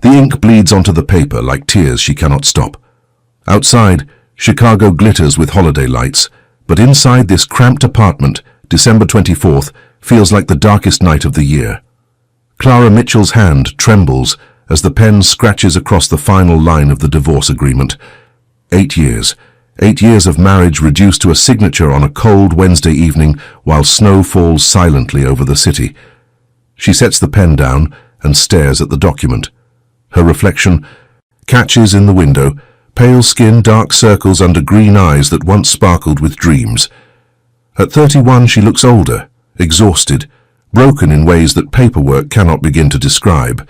The ink bleeds onto the paper like tears she cannot stop. Outside, Chicago glitters with holiday lights, but inside this cramped apartment, December 24th, feels like the darkest night of the year. Clara Mitchell's hand trembles as the pen scratches across the final line of the divorce agreement. 8 years. 8 years of marriage reduced to a signature on a cold Wednesday evening while snow falls silently over the city. She sets the pen down and stares at the document. Her reflection catches in the window, pale skin, dark circles under green eyes that once sparkled with dreams. At 31, she looks older, exhausted, broken in ways that paperwork cannot begin to describe.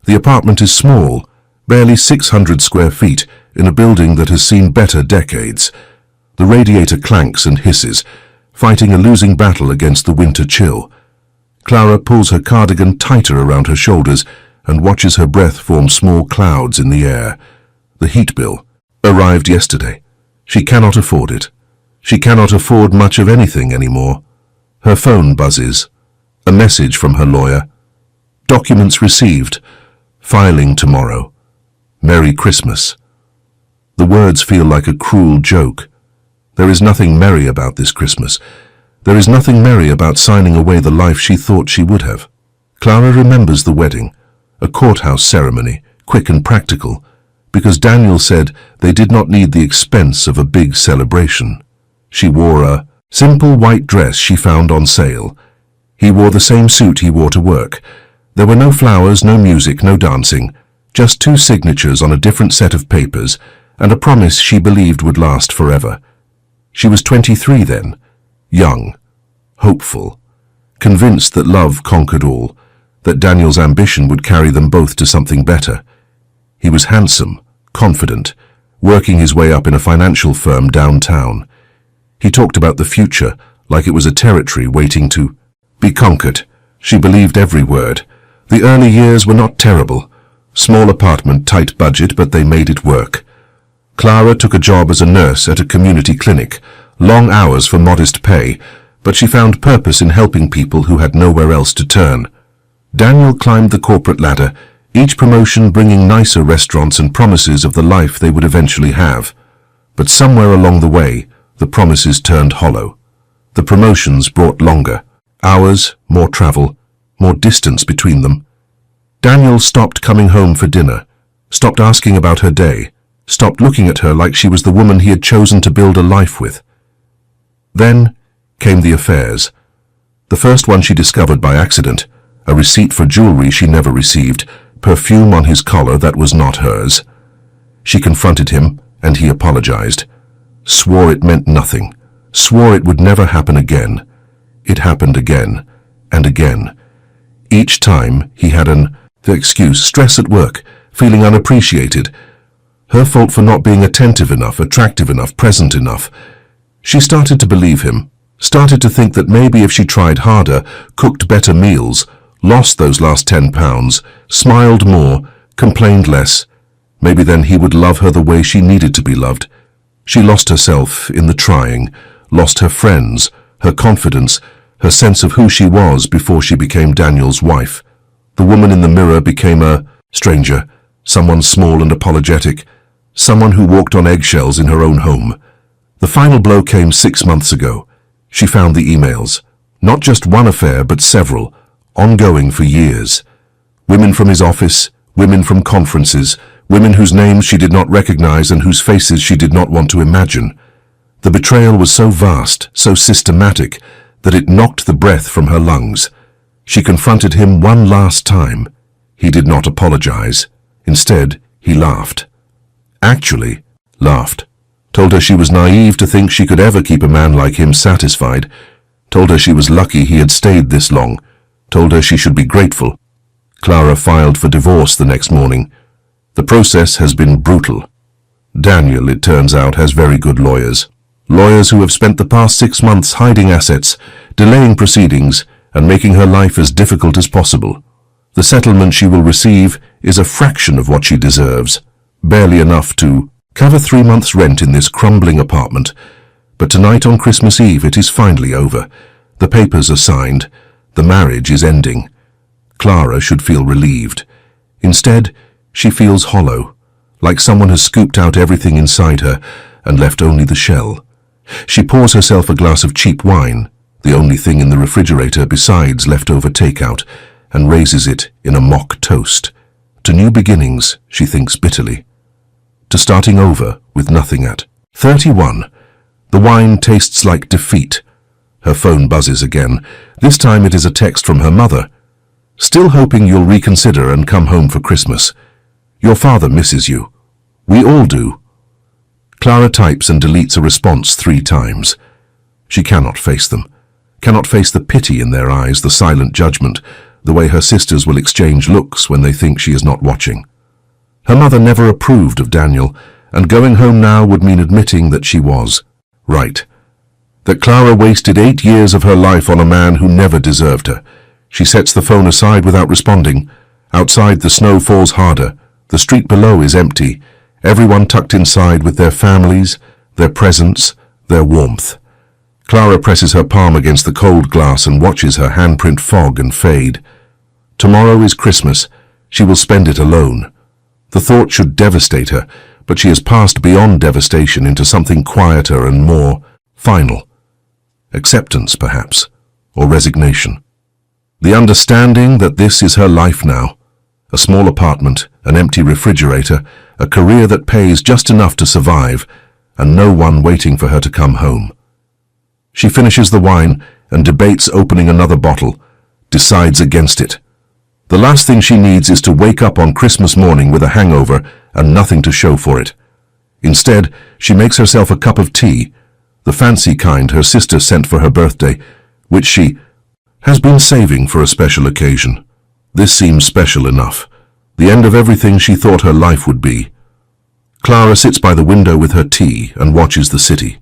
The apartment is small, barely 600 square feet, in a building that has seen better decades. The radiator clanks and hisses, fighting a losing battle against the winter chill. Clara pulls her cardigan tighter around her shoulders and watches her breath form small clouds in the air. The heat bill arrived yesterday. She cannot afford it. She cannot afford much of anything anymore. Her phone buzzes. A message from her lawyer. Documents received. Filing tomorrow. Merry Christmas. The words feel like a cruel joke. There is nothing merry about this Christmas. There is nothing merry about signing away the life she thought she would have. Clara remembers the wedding, a courthouse ceremony, quick and practical, because Daniel said they did not need the expense of a big celebration. She wore a simple white dress she found on sale. He wore the same suit he wore to work. There were no flowers, no music, no dancing, just 2 signatures on a different set of papers, and a promise she believed would last forever. She was 23 then, young, hopeful, convinced that love conquered all, that Daniel's ambition would carry them both to something better. He was handsome, confident, working his way up in a financial firm downtown. He talked about the future like it was a territory waiting to be conquered. She believed every word. The early years were not terrible. Small apartment, tight budget, but they made it work. Clara took a job as a nurse at a community clinic, long hours for modest pay, but she found purpose in helping people who had nowhere else to turn. Daniel climbed the corporate ladder, each promotion bringing nicer restaurants and promises of the life they would eventually have. But somewhere along the way, the promises turned hollow. The promotions brought longer hours, more travel, more distance between them. Daniel stopped coming home for dinner, stopped asking about her day, stopped looking at her like she was the woman he had chosen to build a life with. Then came the affairs. The first one she discovered by accident, a receipt for jewelry she never received, perfume on his collar that was not hers. She confronted him, and he apologized. Swore it meant nothing, swore it would never happen again. It happened again, and again. Each time he had the excuse, stress at work, feeling unappreciated. Her fault for not being attentive enough, attractive enough, present enough. She started to believe him, started to think that maybe if she tried harder, cooked better meals, lost those last 10 pounds, smiled more, complained less, maybe then he would love her the way she needed to be loved. She lost herself in the trying, lost her friends, her confidence, her sense of who she was before she became Daniel's wife. The woman in the mirror became a stranger, someone small and apologetic, someone who walked on eggshells in her own home. The final blow came 6 months ago. She found the emails. Not just one affair, but several, ongoing for years. Women from his office, women from conferences, women whose names she did not recognize and whose faces she did not want to imagine. The betrayal was so vast, so systematic, that it knocked the breath from her lungs. She confronted him one last time. He did not apologize. Instead, he laughed. Actually, laughed. Told her she was naive to think she could ever keep a man like him satisfied. Told her she was lucky he had stayed this long. Told her she should be grateful. Clara filed for divorce the next morning. The process has been brutal. Daniel, it turns out, has very good lawyers. Lawyers who have spent the past 6 months hiding assets, delaying proceedings, and making her life as difficult as possible. The settlement she will receive is a fraction of what she deserves, barely enough to cover 3 months' rent in this crumbling apartment. But tonight on Christmas Eve it is finally over. The papers are signed. The marriage is ending. Clara should feel relieved. Instead, She feels hollow, like someone has scooped out everything inside her and left only the shell. She pours herself a glass of cheap wine, the only thing in the refrigerator besides leftover takeout, and raises it in a mock toast. To new beginnings, she thinks bitterly. To starting over with nothing at 31. The wine tastes like defeat. Her phone buzzes again. This time it is a text from her mother. Still hoping you'll reconsider and come home for Christmas. Your father misses you. We all do. Clara types and deletes a response 3 times. She cannot face them. Cannot face the pity in their eyes, the silent judgment, the way her sisters will exchange looks when they think she is not watching. Her mother never approved of Daniel, and going home now would mean admitting that she was right. That Clara wasted 8 years of her life on a man who never deserved her. She sets the phone aside without responding. Outside, the snow falls harder. The street below is empty. Everyone tucked inside with their families, their presents, their warmth. Clara presses her palm against the cold glass and watches her handprint fog and fade. Tomorrow is Christmas. She will spend it alone. The thought should devastate her, but she has passed beyond devastation into something quieter and more final. Acceptance, perhaps, or resignation. The understanding that this is her life now. A small apartment, an empty refrigerator, a career that pays just enough to survive, and no one waiting for her to come home. She finishes the wine and debates opening another bottle, decides against it. The last thing she needs is to wake up on Christmas morning with a hangover and nothing to show for it. Instead, she makes herself a cup of tea, the fancy kind her sister sent for her birthday, which she has been saving for a special occasion. This seems special enough, the end of everything she thought her life would be. Clara sits by the window with her tea and watches the city.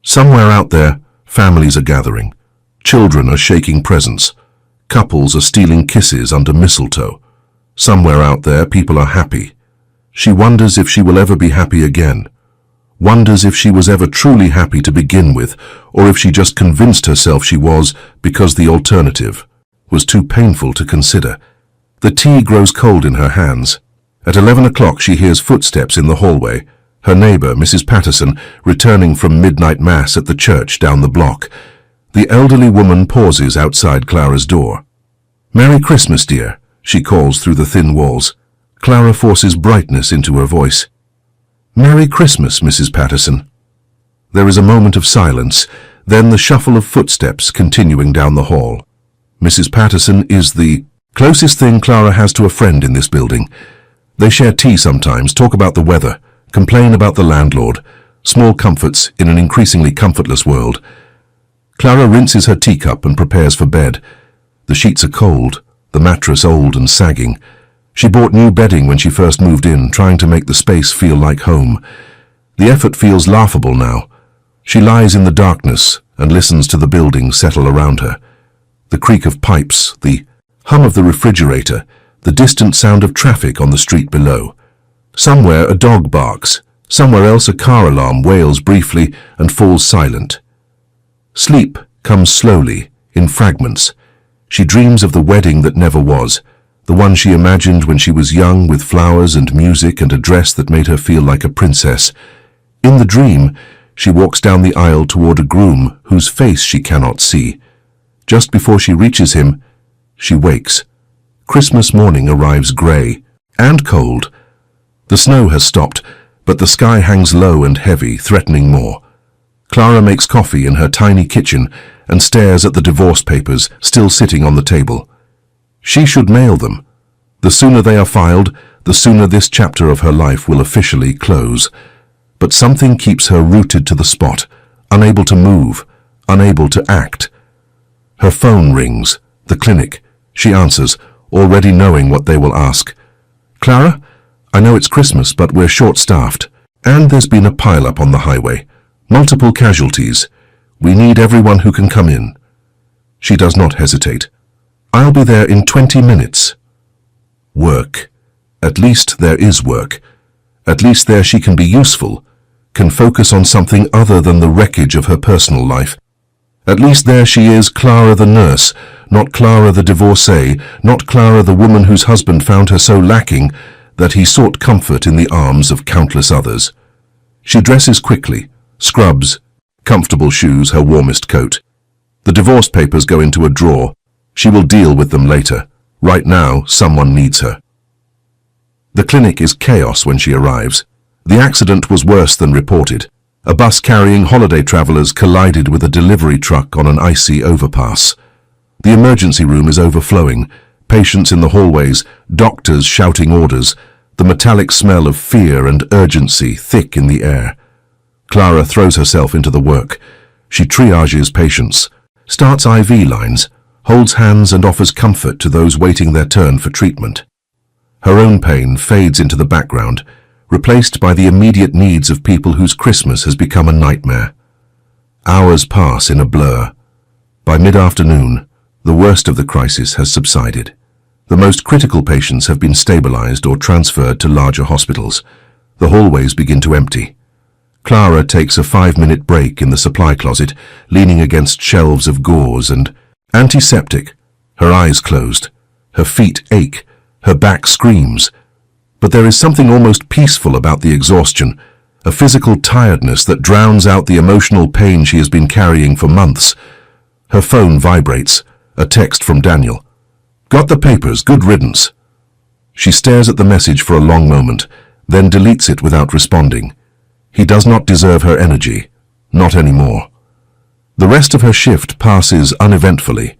Somewhere out there, families are gathering. Children are shaking presents. Couples are stealing kisses under mistletoe. Somewhere out there, people are happy. She wonders if she will ever be happy again. Wonders if she was ever truly happy to begin with, or if she just convinced herself she was because the alternative was too painful to consider. The tea grows cold in her hands. At 11 o'clock she hears footsteps in the hallway. Her neighbor, Mrs. Patterson, returning from midnight mass at the church down the block. The elderly woman pauses outside Clara's door. "Merry Christmas, dear," she calls through the thin walls. Clara forces brightness into her voice. "Merry Christmas, Mrs. Patterson." There is a moment of silence, then the shuffle of footsteps continuing down the hall. Mrs. Patterson is the closest thing Clara has to a friend in this building. They share tea sometimes, talk about the weather, complain about the landlord, small comforts in an increasingly comfortless world. Clara rinses her teacup and prepares for bed. The sheets are cold, the mattress old and sagging. She bought new bedding when she first moved in, trying to make the space feel like home. The effort feels laughable now. She lies in the darkness and listens to the building settle around her. The creak of pipes, the hum of the refrigerator, the distant sound of traffic on the street below. Somewhere a dog barks, somewhere else a car alarm wails briefly and falls silent. Sleep comes slowly, in fragments. She dreams of the wedding that never was, the one she imagined when she was young with flowers and music and a dress that made her feel like a princess. In the dream, she walks down the aisle toward a groom whose face she cannot see. Just before she reaches him, she wakes. Christmas morning arrives grey and cold. The snow has stopped, but the sky hangs low and heavy, threatening more. Clara makes coffee in her tiny kitchen and stares at the divorce papers still sitting on the table. She should mail them. The sooner they are filed, the sooner this chapter of her life will officially close. But something keeps her rooted to the spot, unable to move, unable to act. Her phone rings. The clinic. She answers, already knowing what they will ask. "Clara, I know it's Christmas, but we're short-staffed. And there's been a pile-up on the highway. Multiple casualties. We need everyone who can come in." She does not hesitate. "I'll be there in 20 minutes. Work. At least there is work. At least there she can be useful, can focus on something other than the wreckage of her personal life. At least there she is, Clara the nurse, not Clara the divorcee, not Clara the woman whose husband found her so lacking that he sought comfort in the arms of countless others. She dresses quickly, scrubs, comfortable shoes, her warmest coat. The divorce papers go into a drawer. She will deal with them later. Right now, someone needs her. The clinic is chaos when she arrives. The accident was worse than reported. A bus carrying holiday travelers collided with a delivery truck on an icy overpass. The emergency room is overflowing. Patients in the hallways, doctors shouting orders, the metallic smell of fear and urgency thick in the air. Clara throws herself into the work. She triages patients, starts IV lines, holds hands and offers comfort to those waiting their turn for treatment. Her own pain fades into the background, replaced by the immediate needs of people whose Christmas has become a nightmare. Hours pass in a blur. By mid-afternoon, the worst of the crisis has subsided. The most critical patients have been stabilized or transferred to larger hospitals. The hallways begin to empty. Clara takes a 5-minute break in the supply closet, leaning against shelves of gauze and antiseptic. Her eyes closed. Her feet ache. Her back screams. But there is something almost peaceful about the exhaustion, a physical tiredness that drowns out the emotional pain she has been carrying for months. Her phone vibrates. A text from Daniel. "Got the papers, good riddance." She stares at the message for a long moment, then deletes it without responding. He does not deserve her energy. Not anymore. The rest of her shift passes uneventfully.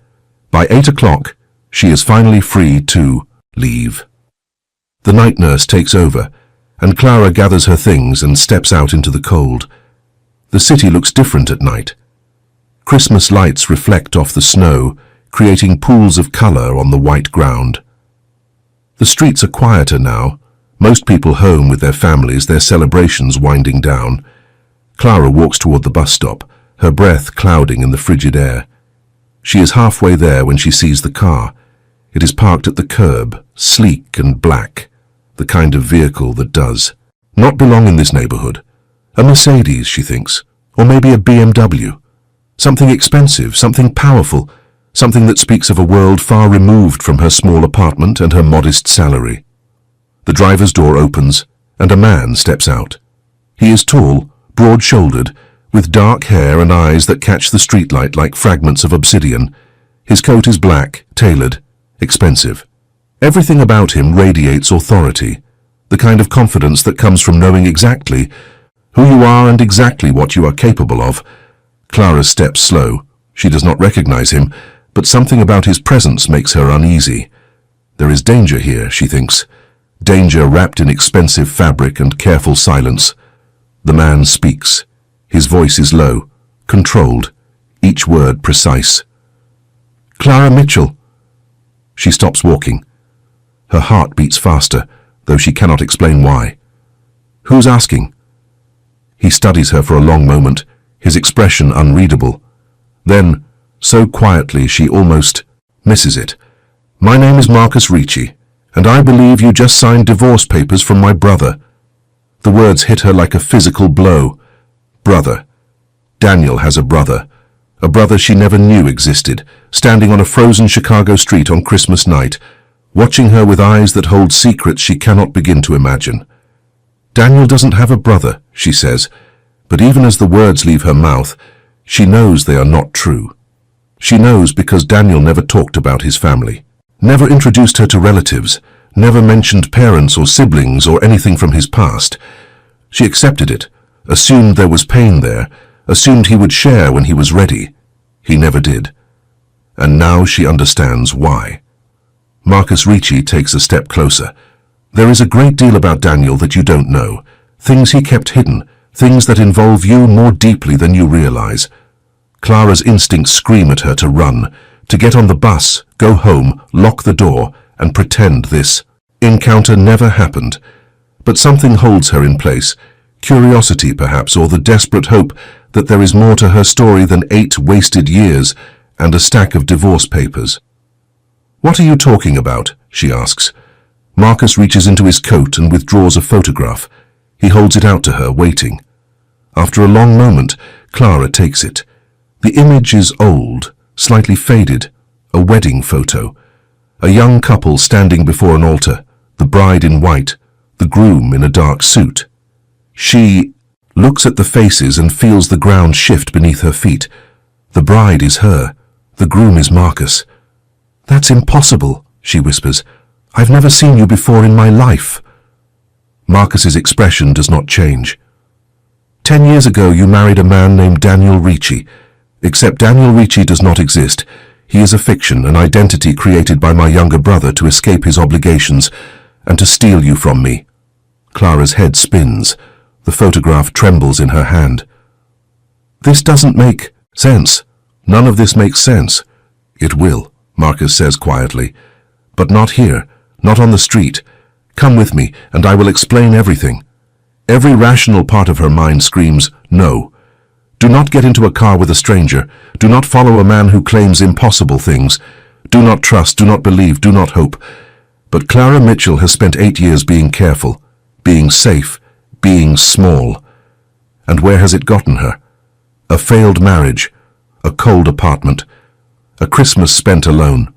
By 8 o'clock, she is finally free to leave. The night nurse takes over, and Clara gathers her things and steps out into the cold. The city looks different at night. Christmas lights reflect off the snow, creating pools of color on the white ground. The streets are quieter now, most people home with their families, their celebrations winding down. Clara walks toward the bus stop, her breath clouding in the frigid air. She is halfway there when she sees the car. It is parked at the curb, sleek and black, the kind of vehicle that does not belong in this neighborhood. A Mercedes, she thinks, or maybe a BMW. Something expensive, something powerful, something that speaks of a world far removed from her small apartment and her modest salary. The driver's door opens, and a man steps out. He is tall, broad-shouldered, with dark hair and eyes that catch the streetlight like fragments of obsidian. His coat is black, tailored, expensive. Everything about him radiates authority, the kind of confidence that comes from knowing exactly who you are and exactly what you are capable of. Clara's steps slow. She does not recognize him, but something about his presence makes her uneasy. There is danger here, she thinks. Danger wrapped in expensive fabric and careful silence. The man speaks. His voice is low, controlled, each word precise. "Clara Mitchell." She stops walking. Her heart beats faster, though she cannot explain why. "Who's asking?" He studies her for a long moment, his expression unreadable. Then, so quietly she almost misses it. "My name is Marcus Ricci, and I believe you just signed divorce papers from my brother." The words hit her like a physical blow. Brother. Daniel has a brother she never knew existed, standing on a frozen Chicago street on Christmas night, watching her with eyes that hold secrets she cannot begin to imagine. "Daniel doesn't have a brother," she says, but even as the words leave her mouth, she knows they are not true. She knows because Daniel never talked about his family, never introduced her to relatives, never mentioned parents or siblings or anything from his past. She accepted it, assumed there was pain there, assumed he would share when he was ready. He never did. And now she understands why. Marcus Ricci takes a step closer. There is a great deal about Daniel that you don't know, things he kept hidden, things that involve you more deeply than you realize. Clara's instincts scream at her to run, to get on the bus, go home, lock the door, and pretend this encounter never happened. But something holds her in place, curiosity perhaps, or the desperate hope that there is more to her story than 8 wasted years and a stack of divorce papers. "What are you talking about?" she asks. Marcus reaches into his coat and withdraws a photograph. He holds it out to her, waiting. After a long moment, Clara takes it. The image is old, slightly faded, a wedding photo. A young couple standing before an altar, the bride in white, the groom in a dark suit. She looks at the faces and feels the ground shift beneath her feet. The bride is her. The groom is Marcus. "That's impossible," she whispers. "I've never seen you before in my life." Marcus's expression does not change. 10 years ago you married a man named Daniel Ricci. Except Daniel Ricci does not exist. He is a fiction, an identity created by my younger brother to escape his obligations and to steal you from me. Clara's head spins. The photograph trembles in her hand. "This doesn't make sense. None of this makes sense." "It will," Marcus says quietly. "But not here, not on the street. Come with me, and I will explain everything." Every rational part of her mind screams, "No. Do not get into a car with a stranger. Do not follow a man who claims impossible things. Do not trust, do not believe, do not hope." But Clara Mitchell has spent 8 years being careful, being safe, being small. And where has it gotten her? A failed marriage, a cold apartment, a Christmas spent alone.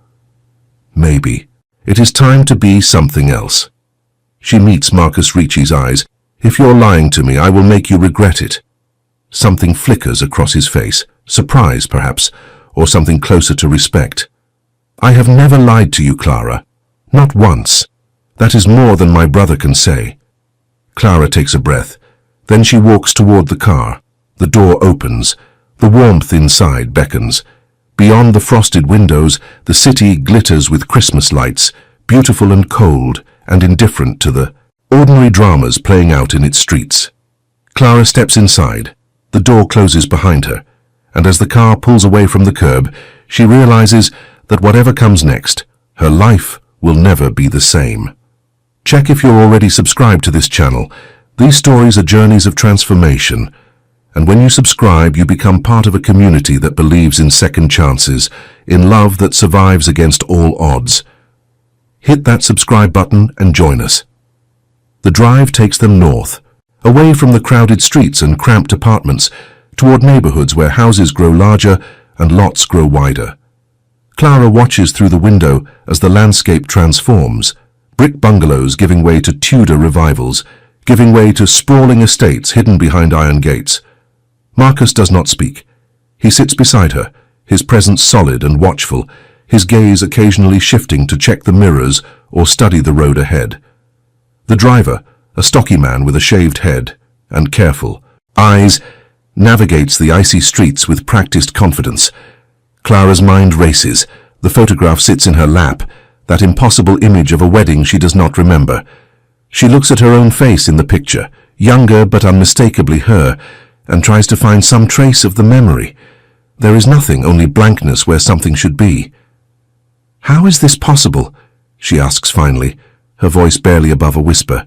Maybe it is time to be something else. She meets Marcus Ricci's eyes. "If you're lying to me, I will make you regret it." Something flickers across his face, surprise perhaps, or something closer to respect. "I have never lied to you, Clara. Not once. That is more than my brother can say." Clara takes a breath. Then she walks toward the car. The door opens. The warmth inside beckons. Beyond the frosted windows, the city glitters with Christmas lights, beautiful and cold and indifferent to the ordinary dramas playing out in its streets. Clara steps inside. The door closes behind her, and as the car pulls away from the curb, she realizes that whatever comes next, her life will never be the same. Check if you're already subscribed to this channel. These stories are journeys of transformation, and when you subscribe, you become part of a community that believes in second chances, in love that survives against all odds. Hit that subscribe button and join us. The drive takes them north, away from the crowded streets and cramped apartments, toward neighborhoods where houses grow larger and lots grow wider. Clara watches through the window as the landscape transforms, brick bungalows giving way to Tudor revivals, giving way to sprawling estates hidden behind iron gates. Marcus does not speak. He sits beside her, his presence solid and watchful, his gaze occasionally shifting to check the mirrors or study the road ahead. The driver, a stocky man with a shaved head and careful eyes, navigates the icy streets with practiced confidence. Clara's mind races. The photograph sits in her lap, that impossible image of a wedding she does not remember. She looks at her own face in the picture, younger but unmistakably her, and tries to find some trace of the memory. There is nothing, only blankness where something should be. "How is this possible?" she asks finally, her voice barely above a whisper.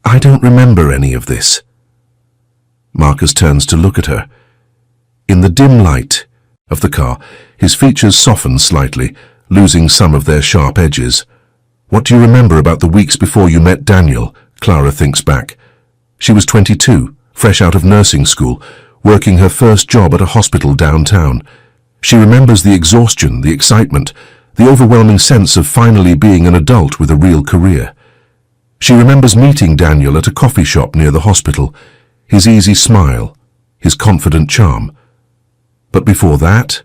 "I don't remember any of this." Marcus turns to look at her. In the dim light of the car, his features soften slightly, losing some of their sharp edges. "What do you remember about the weeks before you met Daniel?" Clara thinks back. She was 22, fresh out of nursing school, working her first job at a hospital downtown. She remembers the exhaustion, the excitement, the overwhelming sense of finally being an adult with a real career. She remembers meeting Daniel at a coffee shop near the hospital, his easy smile, his confident charm. But before that,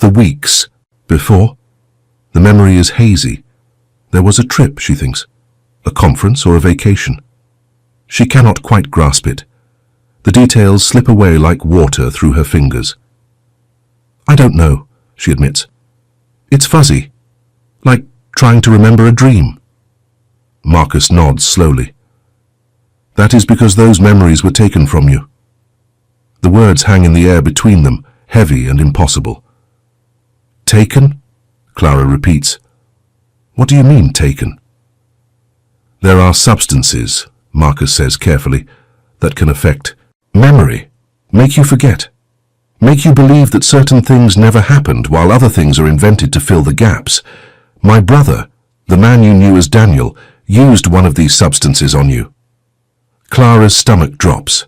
the weeks before, the memory is hazy. There was a trip, she thinks, a conference or a vacation. She cannot quite grasp it. The details slip away like water through her fingers. "I don't know," she admits. "It's fuzzy, like trying to remember a dream." Marcus nods slowly. "That is because those memories were taken from you." The words hang in the air between them, heavy and impossible. "Taken?" Clara repeats. "What do you mean, taken?" "There are substances," Marcus says carefully, "that can affect memory, make you forget, make you believe that certain things never happened while other things are invented to fill the gaps. My brother, the man you knew as Daniel, used one of these substances on you." Clara's stomach drops.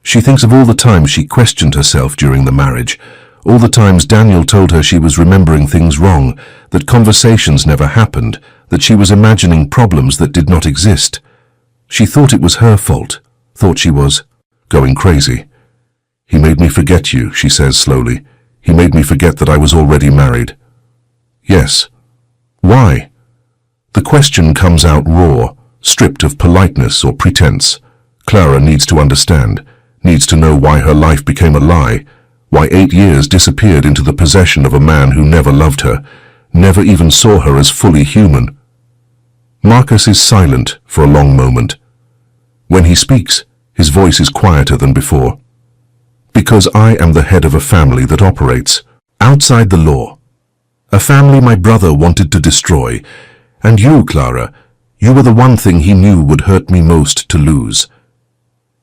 She thinks of all the times she questioned herself during the marriage, all the times Daniel told her she was remembering things wrong, that conversations never happened, that she was imagining problems that did not exist. She thought it was her fault, thought she was going crazy. "He made me forget you," she says slowly. "He made me forget that I was already married." "Yes. Why?" The question comes out raw, stripped of politeness or pretense. Clara needs to understand, needs to know why her life became a lie, why 8 years disappeared into the possession of a man who never loved her, never even saw her as fully human. Marcus is silent for a long moment. When he speaks, his voice is quieter than before. "Because I am the head of a family that operates outside the law. A family my brother wanted to destroy. And you, Clara, you were the one thing he knew would hurt me most to lose."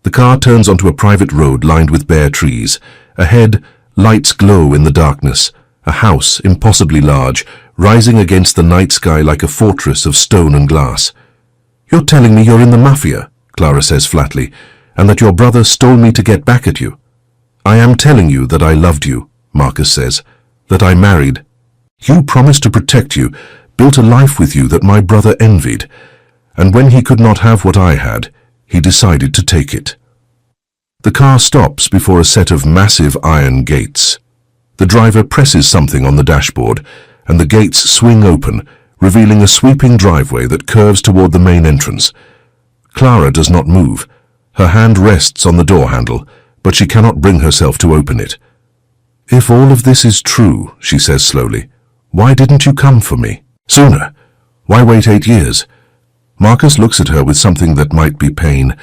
The car turns onto a private road lined with bare trees. Ahead, lights glow in the darkness. A house, impossibly large, rising against the night sky like a fortress of stone and glass. "You're telling me you're in the Mafia," Clara says flatly, "and that your brother stole me to get back at you." "I am telling you that I loved you," Marcus says, "that I married. You promised to protect you, built a life with you that my brother envied, and when he could not have what I had, he decided to take it." The car stops before a set of massive iron gates. The driver presses something on the dashboard, and the gates swing open, revealing a sweeping driveway that curves toward the main entrance. Clara does not move. Her hand rests on the door handle, but she cannot bring herself to open it. "If all of this is true," she says slowly, "why didn't you come for me sooner? Why wait 8 years? Marcus looks at her with something that might be pain.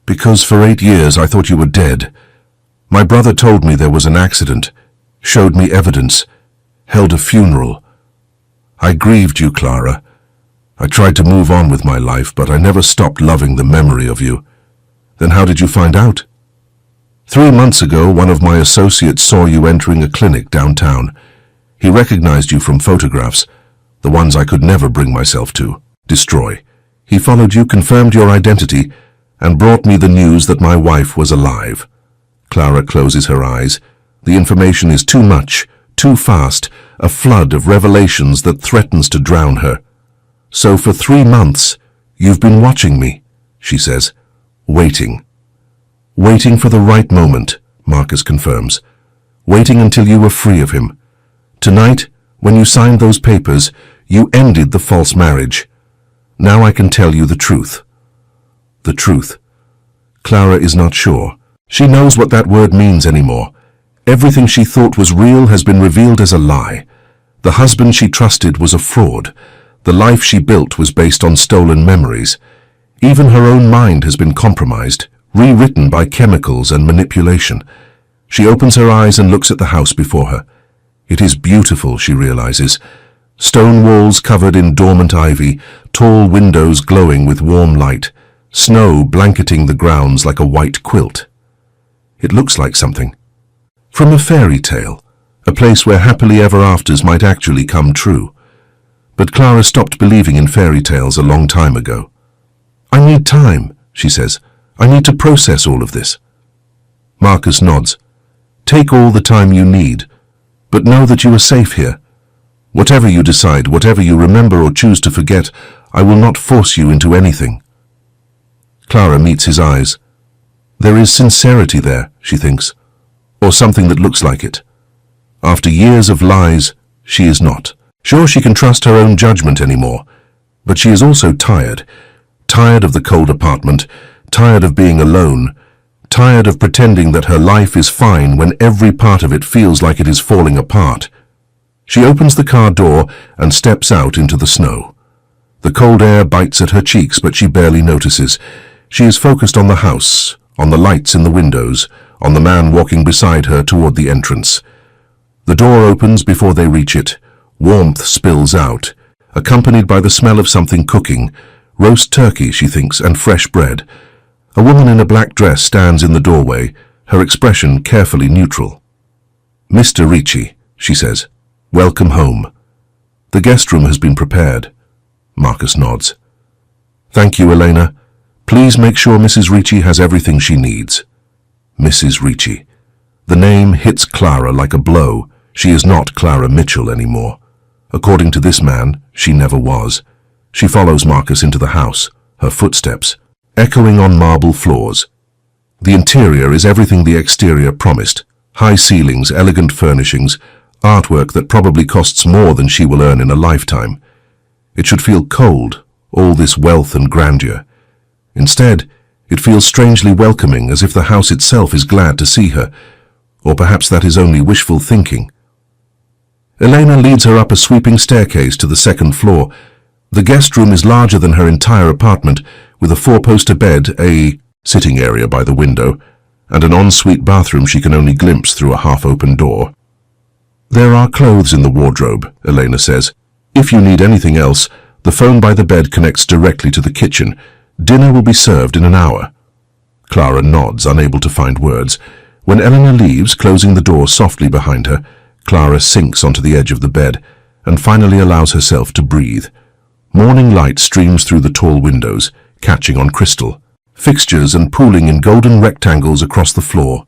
"Because for 8 years I thought you were dead. My brother told me there was an accident, showed me evidence, held a funeral. I grieved you, Clara. I tried to move on with my life, but I never stopped loving the memory of you." "Then how did you find out?" 3 months ago, one of my associates saw you entering a clinic downtown. He recognized you from photographs, the ones I could never bring myself to destroy. He followed you, confirmed your identity, and brought me the news that my wife was alive." Clara closes her eyes. The information is too much, too fast, a flood of revelations that threatens to drown her. "So for 3 months, you've been watching me," she says, "waiting. Waiting for the right moment," Marcus confirms. "Waiting until you were free of him. Tonight, when you signed those papers, you ended the false marriage. Now I can tell you the truth." The truth. Clara is not sure. She knows what that word means anymore. Everything she thought was real has been revealed as a lie. The husband she trusted was a fraud. The life she built was based on stolen memories. Even her own mind has been compromised, rewritten by chemicals and manipulation. She opens her eyes and looks at the house before her. It is beautiful, she realizes. Stone walls covered in dormant ivy, tall windows glowing with warm light, snow blanketing the grounds like a white quilt. It looks like something from a fairy tale, a place where happily ever afters might actually come true. But Clara stopped believing in fairy tales a long time ago. "I need time," she says. "I need to process all of this." Marcus nods. "Take all the time you need, but know that you are safe here. Whatever you decide, whatever you remember or choose to forget, I will not force you into anything." Clara meets his eyes. There is sincerity there, she thinks, or something that looks like it. After years of lies, she is not. Sure, she can trust her own judgment anymore, but she is also tired. Tired of the cold apartment, tired of being alone, tired of pretending that her life is fine when every part of it feels like it is falling apart. She opens the car door and steps out into the snow. The cold air bites at her cheeks, but she barely notices. She is focused on the house, on the lights in the windows, on the man walking beside her toward the entrance. The door opens before they reach it. Warmth spills out, accompanied by the smell of something cooking. Roast turkey, she thinks, and fresh bread. A woman in a black dress stands in the doorway, her expression carefully neutral. "Mr. Ricci," she says, "welcome home. The guest room has been prepared." Marcus nods. "Thank you, Elena. Please make sure Mrs. Ricci has everything she needs." Mrs. Ricci. The name hits Clara like a blow. She is not Clara Mitchell anymore. According to this man, she never was. She follows Marcus into the house, her footsteps echoing on marble floors. The interior is everything the exterior promised. High ceilings, elegant furnishings, artwork that probably costs more than she will earn in a lifetime. It should feel cold, all this wealth and grandeur. Instead, it feels strangely welcoming, as if the house itself is glad to see her, or perhaps that is only wishful thinking. Elena leads her up a sweeping staircase to the second floor. The guest room is larger than her entire apartment, with a four-poster bed, a sitting area by the window, and an ensuite bathroom she can only glimpse through a half-open door. There are clothes in the wardrobe, Elena says. If you need anything else, the phone by the bed connects directly to the kitchen. Dinner will be served in an hour. Clara nods, unable to find words. When Elena leaves, closing the door softly behind her, Clara sinks onto the edge of the bed and finally allows herself to breathe. Morning light streams through the tall windows, catching on crystal, fixtures and pooling in golden rectangles across the floor.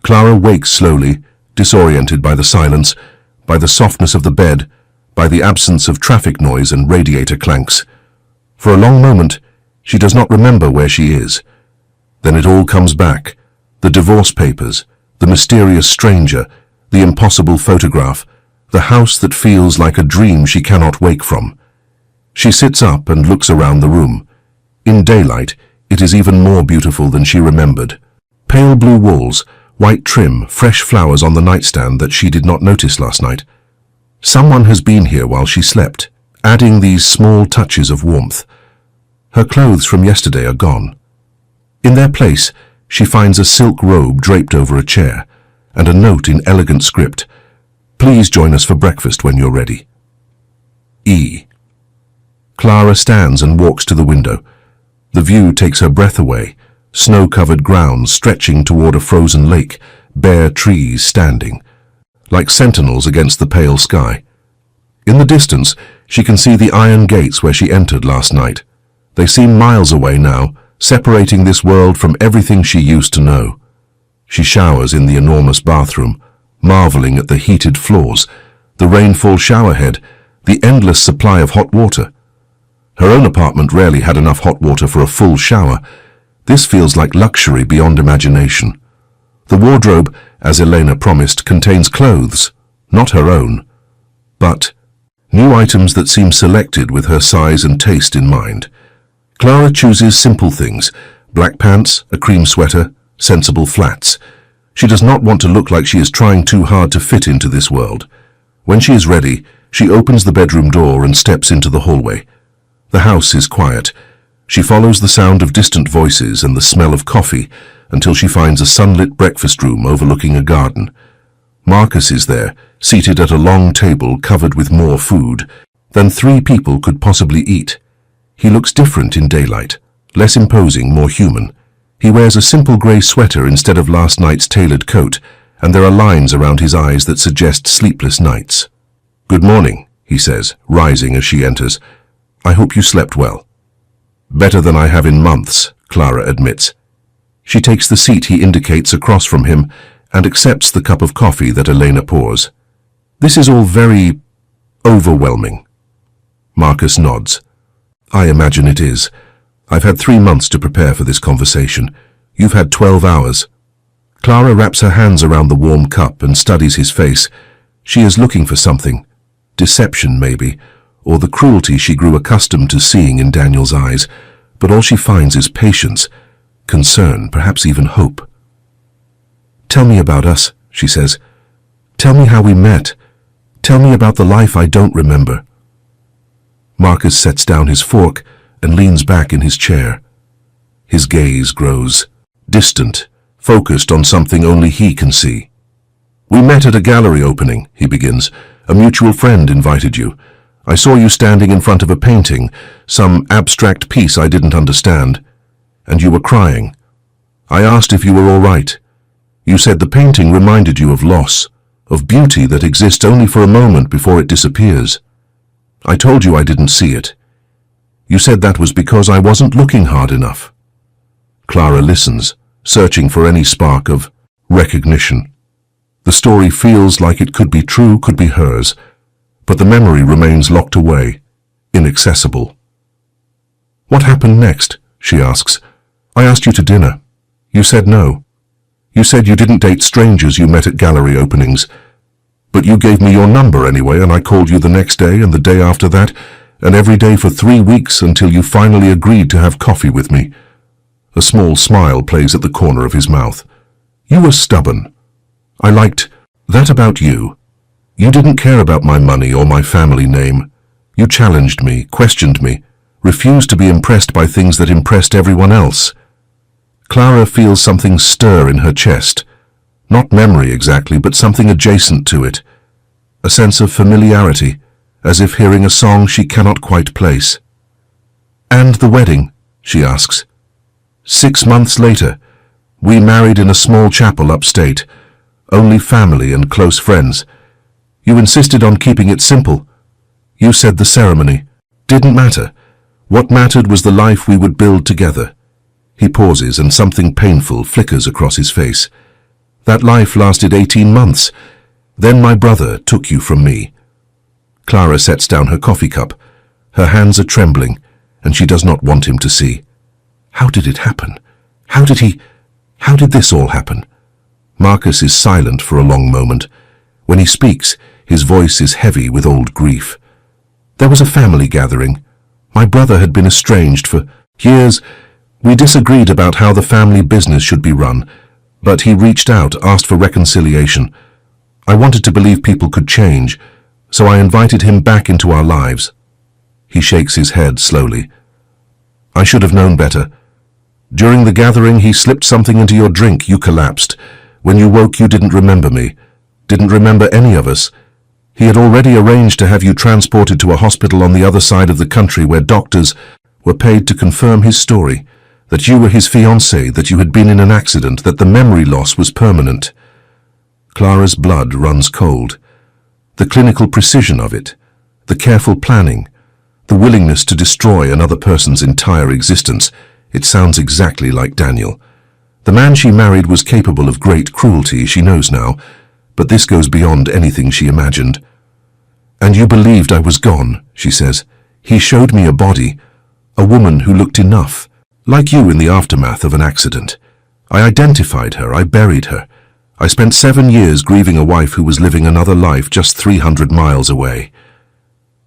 Clara wakes slowly, disoriented by the silence, by the softness of the bed, by the absence of traffic noise and radiator clanks. For a long moment, she does not remember where she is. Then it all comes back. The divorce papers, the mysterious stranger, the impossible photograph, the house that feels like a dream she cannot wake from. She sits up and looks around the room. In daylight, it is even more beautiful than she remembered. Pale blue walls, white trim, fresh flowers on the nightstand that she did not notice last night. Someone has been here while she slept, adding these small touches of warmth. Her clothes from yesterday are gone. In their place, she finds a silk robe draped over a chair, and a note in elegant script. Please join us for breakfast when you're ready. E. Clara stands and walks to the window. The view takes her breath away. Snow-covered grounds stretching toward a frozen lake, bare trees standing, like sentinels against the pale sky. In the distance, she can see the iron gates where she entered last night. They seem miles away now, separating this world from everything she used to know. She showers in the enormous bathroom, marveling at the heated floors, the rainfall showerhead, the endless supply of hot water. Her own apartment rarely had enough hot water for a full shower. This feels like luxury beyond imagination. The wardrobe, as Elena promised, contains clothes, not her own, but new items that seem selected with her size and taste in mind. Clara chooses simple things: black pants, a cream sweater, sensible flats. She does not want to look like she is trying too hard to fit into this world. When she is ready, she opens the bedroom door and steps into the hallway. The house is quiet. She follows the sound of distant voices and the smell of coffee until she finds a sunlit breakfast room overlooking a garden. Marcus is there, seated at a long table covered with more food than 3 people could possibly eat. He looks different in daylight, less imposing, more human. He wears a simple grey sweater instead of last night's tailored coat, and there are lines around his eyes that suggest sleepless nights. "Good morning," he says, rising as she enters. "I hope you slept well." "Better than I have in months," Clara admits. She takes the seat he indicates across from him and accepts the cup of coffee that Elena pours. "This is all very overwhelming." Marcus nods. "I imagine it is. I've had 3 months to prepare for this conversation. You've had 12 hours. Clara wraps her hands around the warm cup and studies his face. She is looking for something. Deception, maybe, or the cruelty she grew accustomed to seeing in Daniel's eyes, but all she finds is patience, concern, perhaps even hope. "Tell me about us," she says. "Tell me how we met. Tell me about the life I don't remember." Marcus sets down his fork and leans back in his chair. His gaze grows distant, focused on something only he can see. "We met at a gallery opening," he begins. "A mutual friend invited you. I saw you standing in front of a painting, some abstract piece I didn't understand, and you were crying. I asked if you were all right. You said the painting reminded you of loss, of beauty that exists only for a moment before it disappears. I told you I didn't see it. You said that was because I wasn't looking hard enough." Clara listens, searching for any spark of recognition. The story feels like it could be true, could be hers, but the memory remains locked away, inaccessible. What happened next? She asks. I asked you to dinner. You said no. You said you didn't date strangers you met at gallery openings. But you gave me your number anyway, and I called you the next day and the day after that, and every day for 3 weeks until you finally agreed to have coffee with me. A small smile plays at the corner of his mouth. You were stubborn. I liked that about you. You didn't care about my money or my family name. You challenged me, questioned me, refused to be impressed by things that impressed everyone else. Clara feels something stir in her chest. Not memory exactly, but something adjacent to it. A sense of familiarity, as if hearing a song she cannot quite place. And the wedding? She asks. 6 months later, we married in a small chapel upstate. Only family and close friends. You insisted on keeping it simple. You said the ceremony didn't matter. What mattered was the life we would build together. He pauses and something painful flickers across his face. That life lasted 18 months. Then my brother took you from me. Clara sets down her coffee cup. Her hands are trembling, and she does not want him to see. How did it happen? How did this all happen? Marcus is silent for a long moment. When he speaks, his voice is heavy with old grief. There was a family gathering. My brother had been estranged for years. We disagreed about how the family business should be run, but he reached out, asked for reconciliation. I wanted to believe people could change, so I invited him back into our lives. He shakes his head slowly. I should have known better. During the gathering, he slipped something into your drink. You collapsed. When you woke, you didn't remember me. Didn't remember any of us. He had already arranged to have you transported to a hospital on the other side of the country where doctors were paid to confirm his story, that you were his fiancée, that you had been in an accident, that the memory loss was permanent. Clara's blood runs cold. The clinical precision of it, the careful planning, the willingness to destroy another person's entire existence, it sounds exactly like Daniel. The man she married was capable of great cruelty, she knows now, but this goes beyond anything she imagined. And you believed I was gone, she says. He showed me a body, a woman who looked enough, like you in the aftermath of an accident. I identified her, I buried her. I spent 7 years grieving a wife who was living another life just 300 miles away.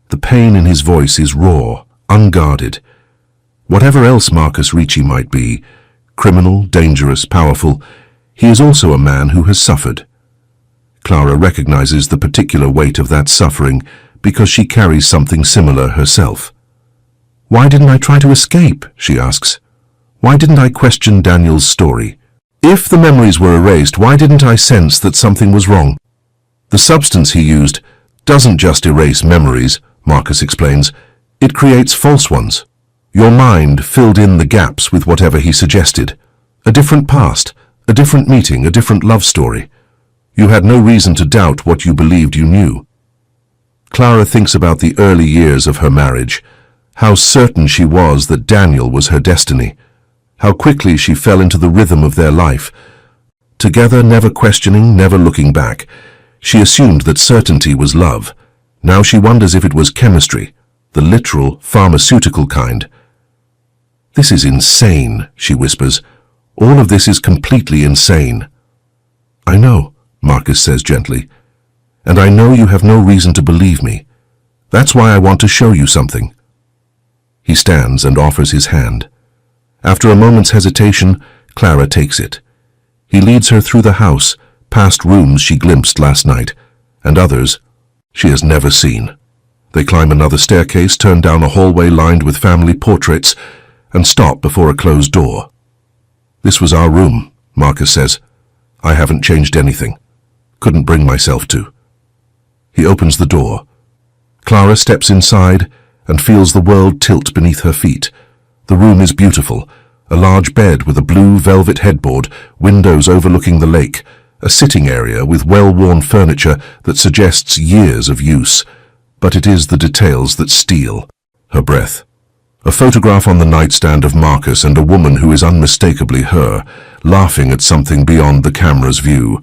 The pain in his voice is raw, unguarded. Whatever else Marcus Ricci might be, criminal, dangerous, powerful, he is also a man who has suffered. Clara recognizes the particular weight of that suffering because she carries something similar herself. Why didn't I try to escape? She asks. Why didn't I question Daniel's story? If the memories were erased, why didn't I sense that something was wrong? The substance he used doesn't just erase memories, Marcus explains. It creates false ones. Your mind filled in the gaps with whatever he suggested. A different past, a different meeting, a different love story. You had no reason to doubt what you believed you knew. Clara thinks about the early years of her marriage, how certain she was that Daniel was her destiny, how quickly she fell into the rhythm of their life. Together, never questioning, never looking back, she assumed that certainty was love. Now she wonders if it was chemistry, the literal, pharmaceutical kind. This is insane, she whispers. All of this is completely insane. I know, Marcus says gently, and I know you have no reason to believe me. That's why I want to show you something. He stands and offers his hand. After a moment's hesitation, Clara takes it. He leads her through the house, past rooms she glimpsed last night, and others she has never seen. They climb another staircase, turn down a hallway lined with family portraits, and stop before a closed door. This was our room, Marcus says. I haven't changed anything. Couldn't bring myself to. He opens the door. Clara steps inside and feels the world tilt beneath her feet. The room is beautiful. A large bed with a blue velvet headboard, windows overlooking the lake, a sitting area with well-worn furniture that suggests years of use. But it is the details that steal her breath. A photograph on the nightstand of Marcus and a woman who is unmistakably her, laughing at something beyond the camera's view.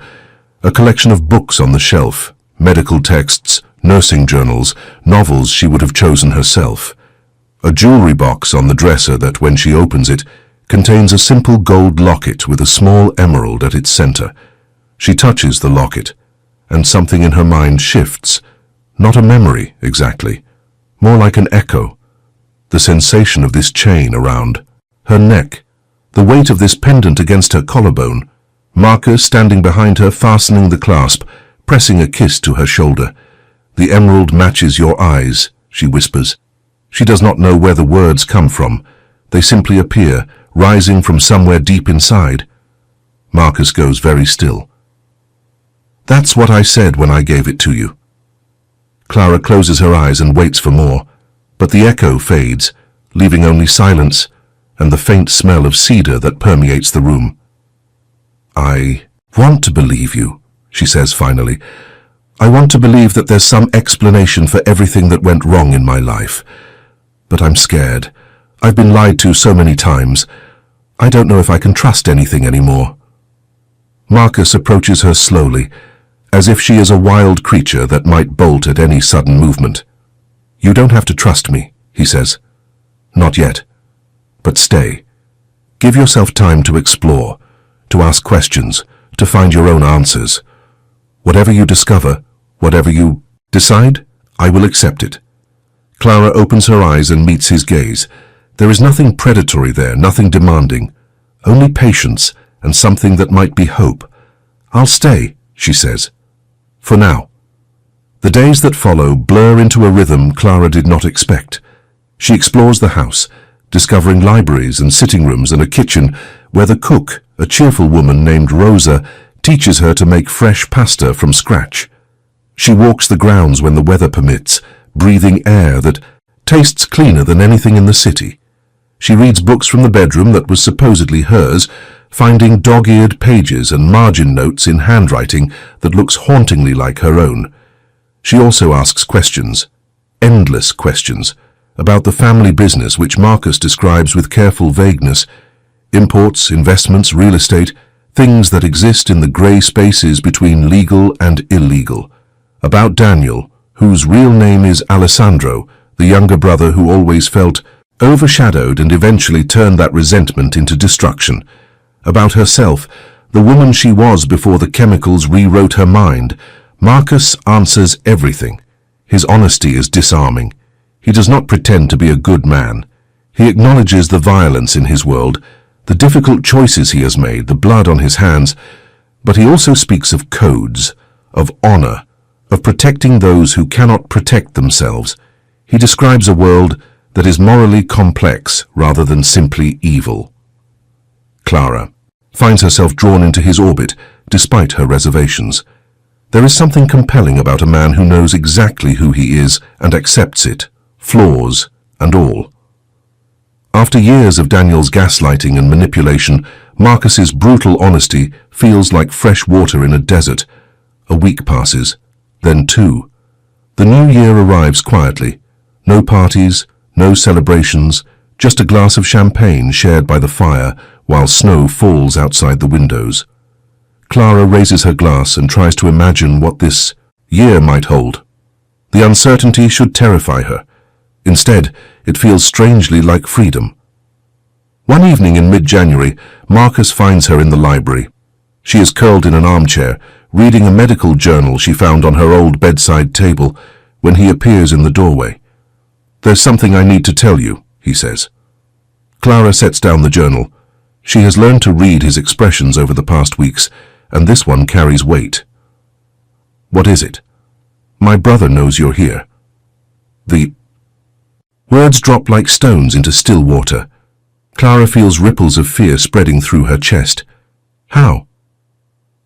A collection of books on the shelf, medical texts, nursing journals, novels she would have chosen herself. a jewelry box on the dresser that, when she opens it, contains a simple gold locket with a small emerald at its center. She touches the locket, and something in her mind shifts. Not a memory, exactly. More like an echo. The sensation of this chain around her neck. The weight of this pendant against her collarbone. Marcus standing behind her, fastening the clasp, pressing a kiss to her shoulder. "The emerald matches your eyes," she whispers. She does not know where the words come from. They simply appear, rising from somewhere deep inside. Marcus goes very still. "That's what I said when I gave it to you." Clara closes her eyes and waits for more, but the echo fades, leaving only silence and the faint smell of cedar that permeates the room. "I want to believe you," she says finally. "I want to believe that there's some explanation for everything that went wrong in my life. But I'm scared. I've been lied to so many times. I don't know if I can trust anything anymore." Marcus approaches her slowly, as if she is a wild creature that might bolt at any sudden movement. "You don't have to trust me," he says. "Not yet. But stay. Give yourself time to explore, to ask questions, to find your own answers. Whatever you discover, whatever you decide, I will accept it." Clara opens her eyes and meets his gaze. There is nothing predatory there, nothing demanding, only patience and something that might be hope. "I'll stay," she says. "For now." The days that follow blur into a rhythm Clara did not expect. She explores the house, discovering libraries and sitting rooms and a kitchen where the cook, a cheerful woman named Rosa, teaches her to make fresh pasta from scratch. She walks the grounds when the weather permits, breathing air that tastes cleaner than anything in the city. She reads books from the bedroom that was supposedly hers, finding dog-eared pages and margin notes in handwriting that looks hauntingly like her own. She also asks questions, endless questions, about the family business which Marcus describes with careful vagueness. Imports, investments, real estate, things that exist in the grey spaces between legal and illegal. About Daniel, whose real name is Alessandro, the younger brother who always felt overshadowed and eventually turned that resentment into destruction. About herself, the woman she was before the chemicals rewrote her mind. Marcus answers everything. His honesty is disarming. He does not pretend to be a good man. He acknowledges the violence in his world, the difficult choices he has made, the blood on his hands, but he also speaks of codes, of honor, of protecting those who cannot protect themselves. He describes a world that is morally complex rather than simply evil. Clara finds herself drawn into his orbit despite her reservations. There is something compelling about a man who knows exactly who he is and accepts it, flaws and all. After years of Daniel's gaslighting and manipulation, Marcus's brutal honesty feels like fresh water in a desert. A week passes, then two. The new year arrives quietly. No parties, no celebrations, just a glass of champagne shared by the fire while snow falls outside the windows. Clara raises her glass and tries to imagine what this year might hold. The uncertainty should terrify her. Instead, it feels strangely like freedom. One evening in mid-January, Marcus finds her in the library. She is curled in an armchair, reading a medical journal she found on her old bedside table, when he appears in the doorway. "There's something I need to tell you," he says. Clara sets down the journal. She has learned to read his expressions over the past weeks, and this one carries weight. "What is it?" "My brother knows you're here." The words drop like stones into still water. Clara feels ripples of fear spreading through her chest. "How?"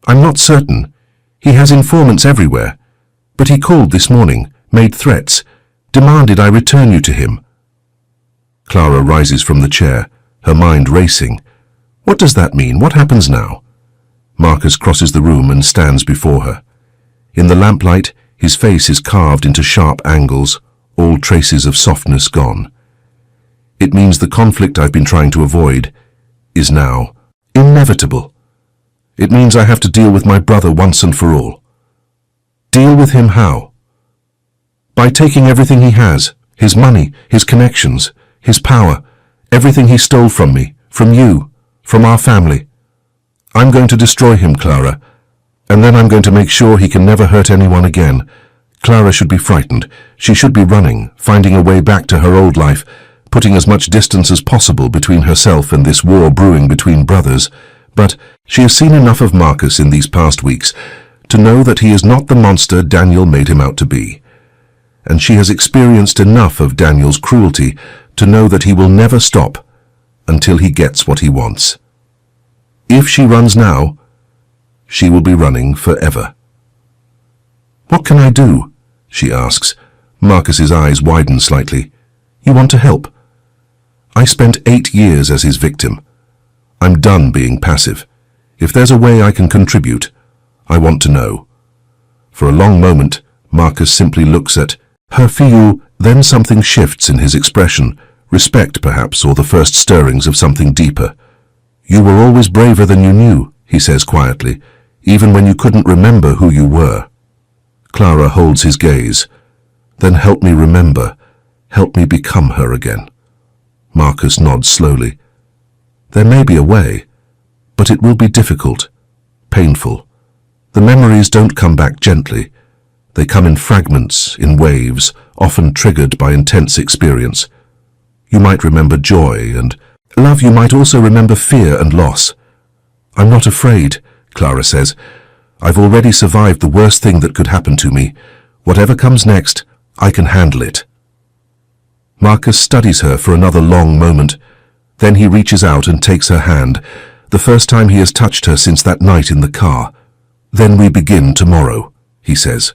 "I'm not certain. He has informants everywhere. But he called this morning, made threats, demanded I return you to him." Clara rises from the chair, her mind racing. What does that mean? What happens now? Marcus crosses the room and stands before her. In the lamplight, his face is carved into sharp angles, all traces of softness gone. It means the conflict I've been trying to avoid is now inevitable. It means I have to deal with my brother once and for all. Deal with him how? By taking everything he has, his money, his connections, his power, everything he stole from me, from you, from our family. I'm going to destroy him, Clara, and then I'm going to make sure he can never hurt anyone again. Clara should be frightened. She should be running, finding a way back to her old life, putting as much distance as possible between herself and this war brewing between brothers. But she has seen enough of Marcus in these past weeks to know that he is not the monster Daniel made him out to be. And she has experienced enough of Daniel's cruelty to know that he will never stop until he gets what he wants. If she runs now, she will be running forever. "What can I do?" she asks. Marcus's eyes widen slightly. "You want to help?" "I spent 8 years as his victim. I'm done being passive. If there's a way I can contribute, I want to know." For a long moment, Marcus simply looks at her for you, then something shifts in his expression, respect perhaps, or the first stirrings of something deeper. "You were always braver than you knew," he says quietly, "even when you couldn't remember who you were." Clara holds his gaze. "Then help me remember, help me become her again." Marcus nods slowly. "There may be a way, but it will be difficult, painful. The memories don't come back gently. They come in fragments, in waves, often triggered by intense experience. You might remember joy and love. You might also remember fear and loss. I'm not afraid," Clara says. "I've already survived the worst thing that could happen to me. Whatever comes next, I can handle it." Marcus studies her for another long moment. Then he reaches out and takes her hand, the first time he has touched her since that night in the car. "Then we begin tomorrow," he says.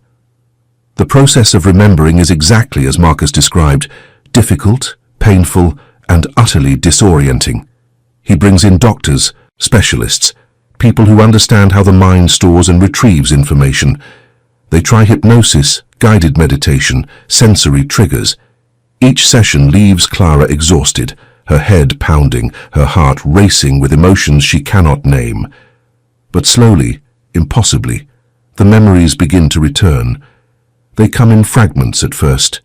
The process of remembering is exactly as Marcus described, difficult, painful, and utterly disorienting. He brings in doctors, specialists, people who understand how the mind stores and retrieves information. They try hypnosis, guided meditation, sensory triggers. Each session leaves Clara exhausted, her head pounding, her heart racing with emotions she cannot name. But slowly, impossibly, the memories begin to return. They come in fragments at first.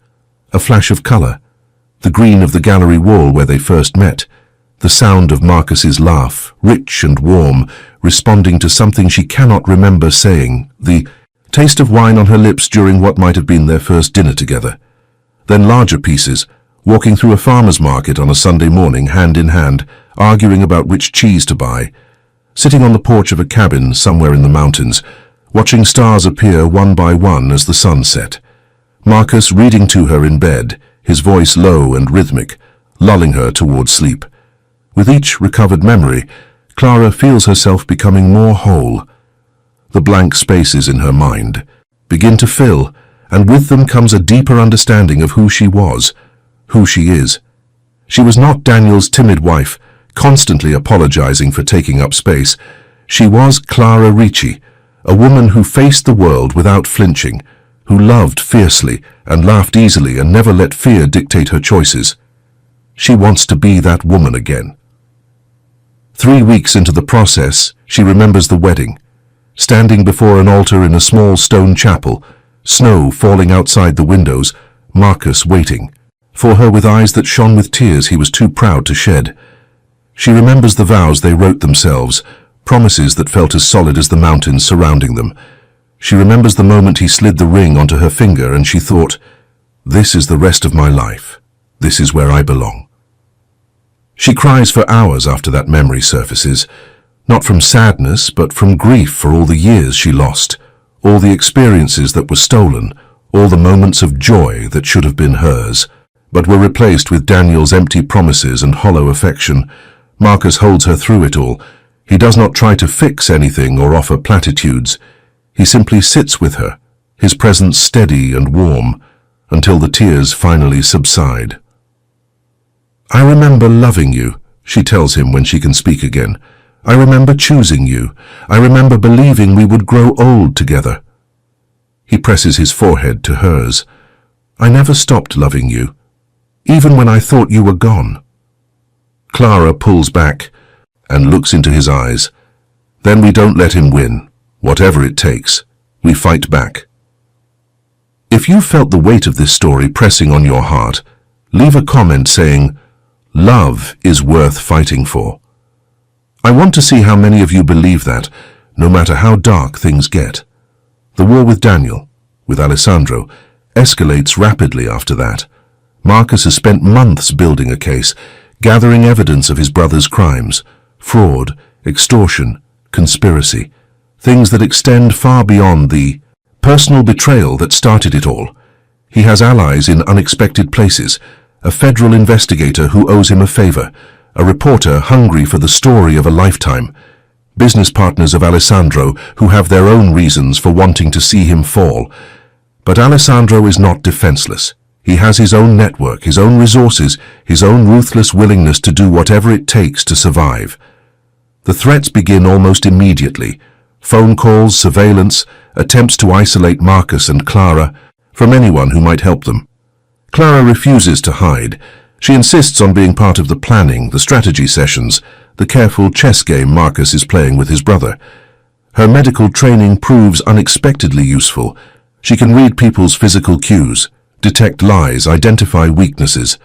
A flash of color, the green of the gallery wall where they first met, the sound of Marcus's laugh, rich and warm, responding to something she cannot remember saying, the taste of wine on her lips during what might have been their first dinner together. Then larger pieces, walking through a farmer's market on a Sunday morning hand in hand, arguing about which cheese to buy, sitting on the porch of a cabin somewhere in the mountains, watching stars appear one by one as the sun set. Marcus reading to her in bed, his voice low and rhythmic, lulling her towards sleep. With each recovered memory, Clara feels herself becoming more whole. The blank spaces in her mind begin to fill, and with them comes a deeper understanding of who she was, who she is. She was not Daniel's timid wife, constantly apologizing for taking up space. She was Clara Ricci, a woman who faced the world without flinching, who loved fiercely and laughed easily and never let fear dictate her choices. She wants to be that woman again. 3 weeks into the process, she remembers the wedding, standing before an altar in a small stone chapel, snow falling outside the windows, Marcus waiting. For her with eyes that shone with tears he was too proud to shed. She remembers the vows they wrote themselves, promises that felt as solid as the mountains surrounding them. She remembers the moment he slid the ring onto her finger and she thought, "This is the rest of my life. This is where I belong." She cries for hours after that memory surfaces, not from sadness but from grief for all the years she lost, all the experiences that were stolen, all the moments of joy that should have been hers, but were replaced with Daniel's empty promises and hollow affection. Marcus holds her through it all. He does not try to fix anything or offer platitudes. He simply sits with her, his presence steady and warm, until the tears finally subside. "I remember loving you," she tells him when she can speak again. "I remember choosing you. I remember believing we would grow old together." He presses his forehead to hers. "I never stopped loving you, even when I thought you were gone." Clara pulls back and looks into his eyes. "Then we don't let him win. Whatever it takes, we fight back." If you felt the weight of this story pressing on your heart, leave a comment saying, Love is worth fighting for. I want to see how many of you believe that, no matter how dark things get. The war with Daniel, with Alessandro, escalates rapidly after that. Marcus has spent months building a case, gathering evidence of his brother's crimes, fraud, extortion, conspiracy, things that extend far beyond the personal betrayal that started it all. He has allies in unexpected places, a federal investigator who owes him a favor, a reporter hungry for the story of a lifetime, business partners of Alessandro who have their own reasons for wanting to see him fall. But Alessandro is not defenseless. He has his own network, his own resources, his own ruthless willingness to do whatever it takes to survive. The threats begin almost immediately. Phone calls, surveillance, attempts to isolate Marcus and Clara from anyone who might help them. Clara refuses to hide. She insists on being part of the planning, the strategy sessions, the careful chess game Marcus is playing with his brother. Her medical training proves unexpectedly useful. She can read people's physical cues, detect lies, identify weaknesses.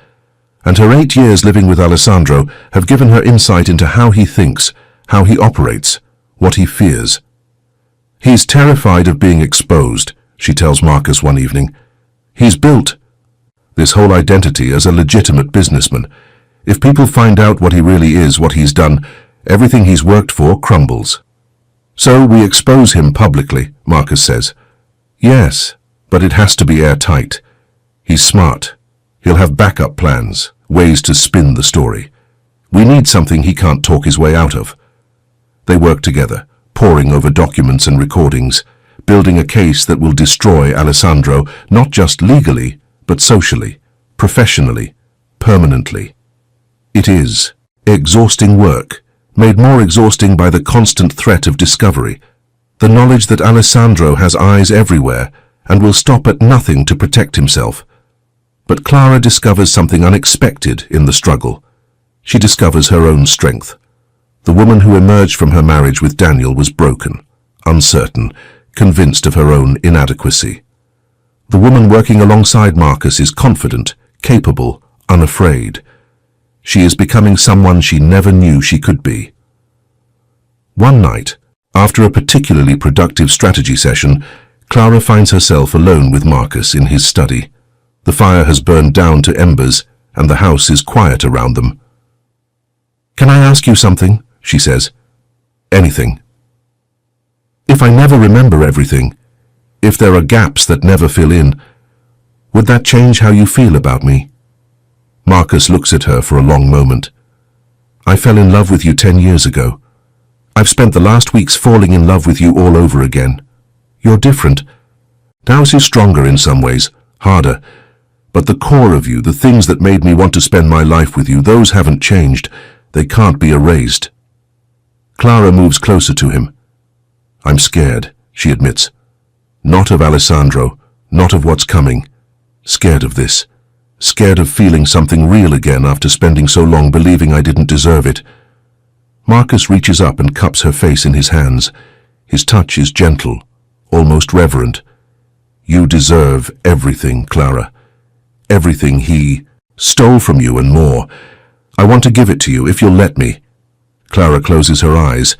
And her 8 years living with Alessandro have given her insight into how he thinks, how he operates, what he fears. He's terrified of being exposed, she tells Marcus one evening. He's built this whole identity as a legitimate businessman. If people find out what he really is, what he's done, everything he's worked for crumbles. So we expose him publicly, Marcus says. Yes, but it has to be airtight. He's smart. He'll have backup plans, ways to spin the story. We need something he can't talk his way out of. They work together, poring over documents and recordings, building a case that will destroy Alessandro, not just legally, but socially, professionally, permanently. It is exhausting work, made more exhausting by the constant threat of discovery, the knowledge that Alessandro has eyes everywhere and will stop at nothing to protect himself. But Clara discovers something unexpected in the struggle. She discovers her own strength. The woman who emerged from her marriage with Daniel was broken, uncertain, convinced of her own inadequacy. The woman working alongside Marcus is confident, capable, unafraid. She is becoming someone she never knew she could be. One night, after a particularly productive strategy session, Clara finds herself alone with Marcus in his study. The fire has burned down to embers, and the house is quiet around them. "Can I ask you something?" she says. "Anything." "If I never remember everything, if there are gaps that never fill in, would that change how you feel about me?" Marcus looks at her for a long moment. "I fell in love with you 10 years ago. I've spent the last weeks falling in love with you all over again. You're different. Ours is stronger in some ways, harder. But the core of you, the things that made me want to spend my life with you, those haven't changed. They can't be erased." Clara moves closer to him. "I'm scared," she admits. "Not of Alessandro, not of what's coming. Scared of this. Scared of feeling something real again after spending so long believing I didn't deserve it." Marcus reaches up and cups her face in his hands. His touch is gentle, almost reverent. "You deserve everything, Clara. Everything he stole from you and more. I want to give it to you, if you'll let me." Clara closes her eyes.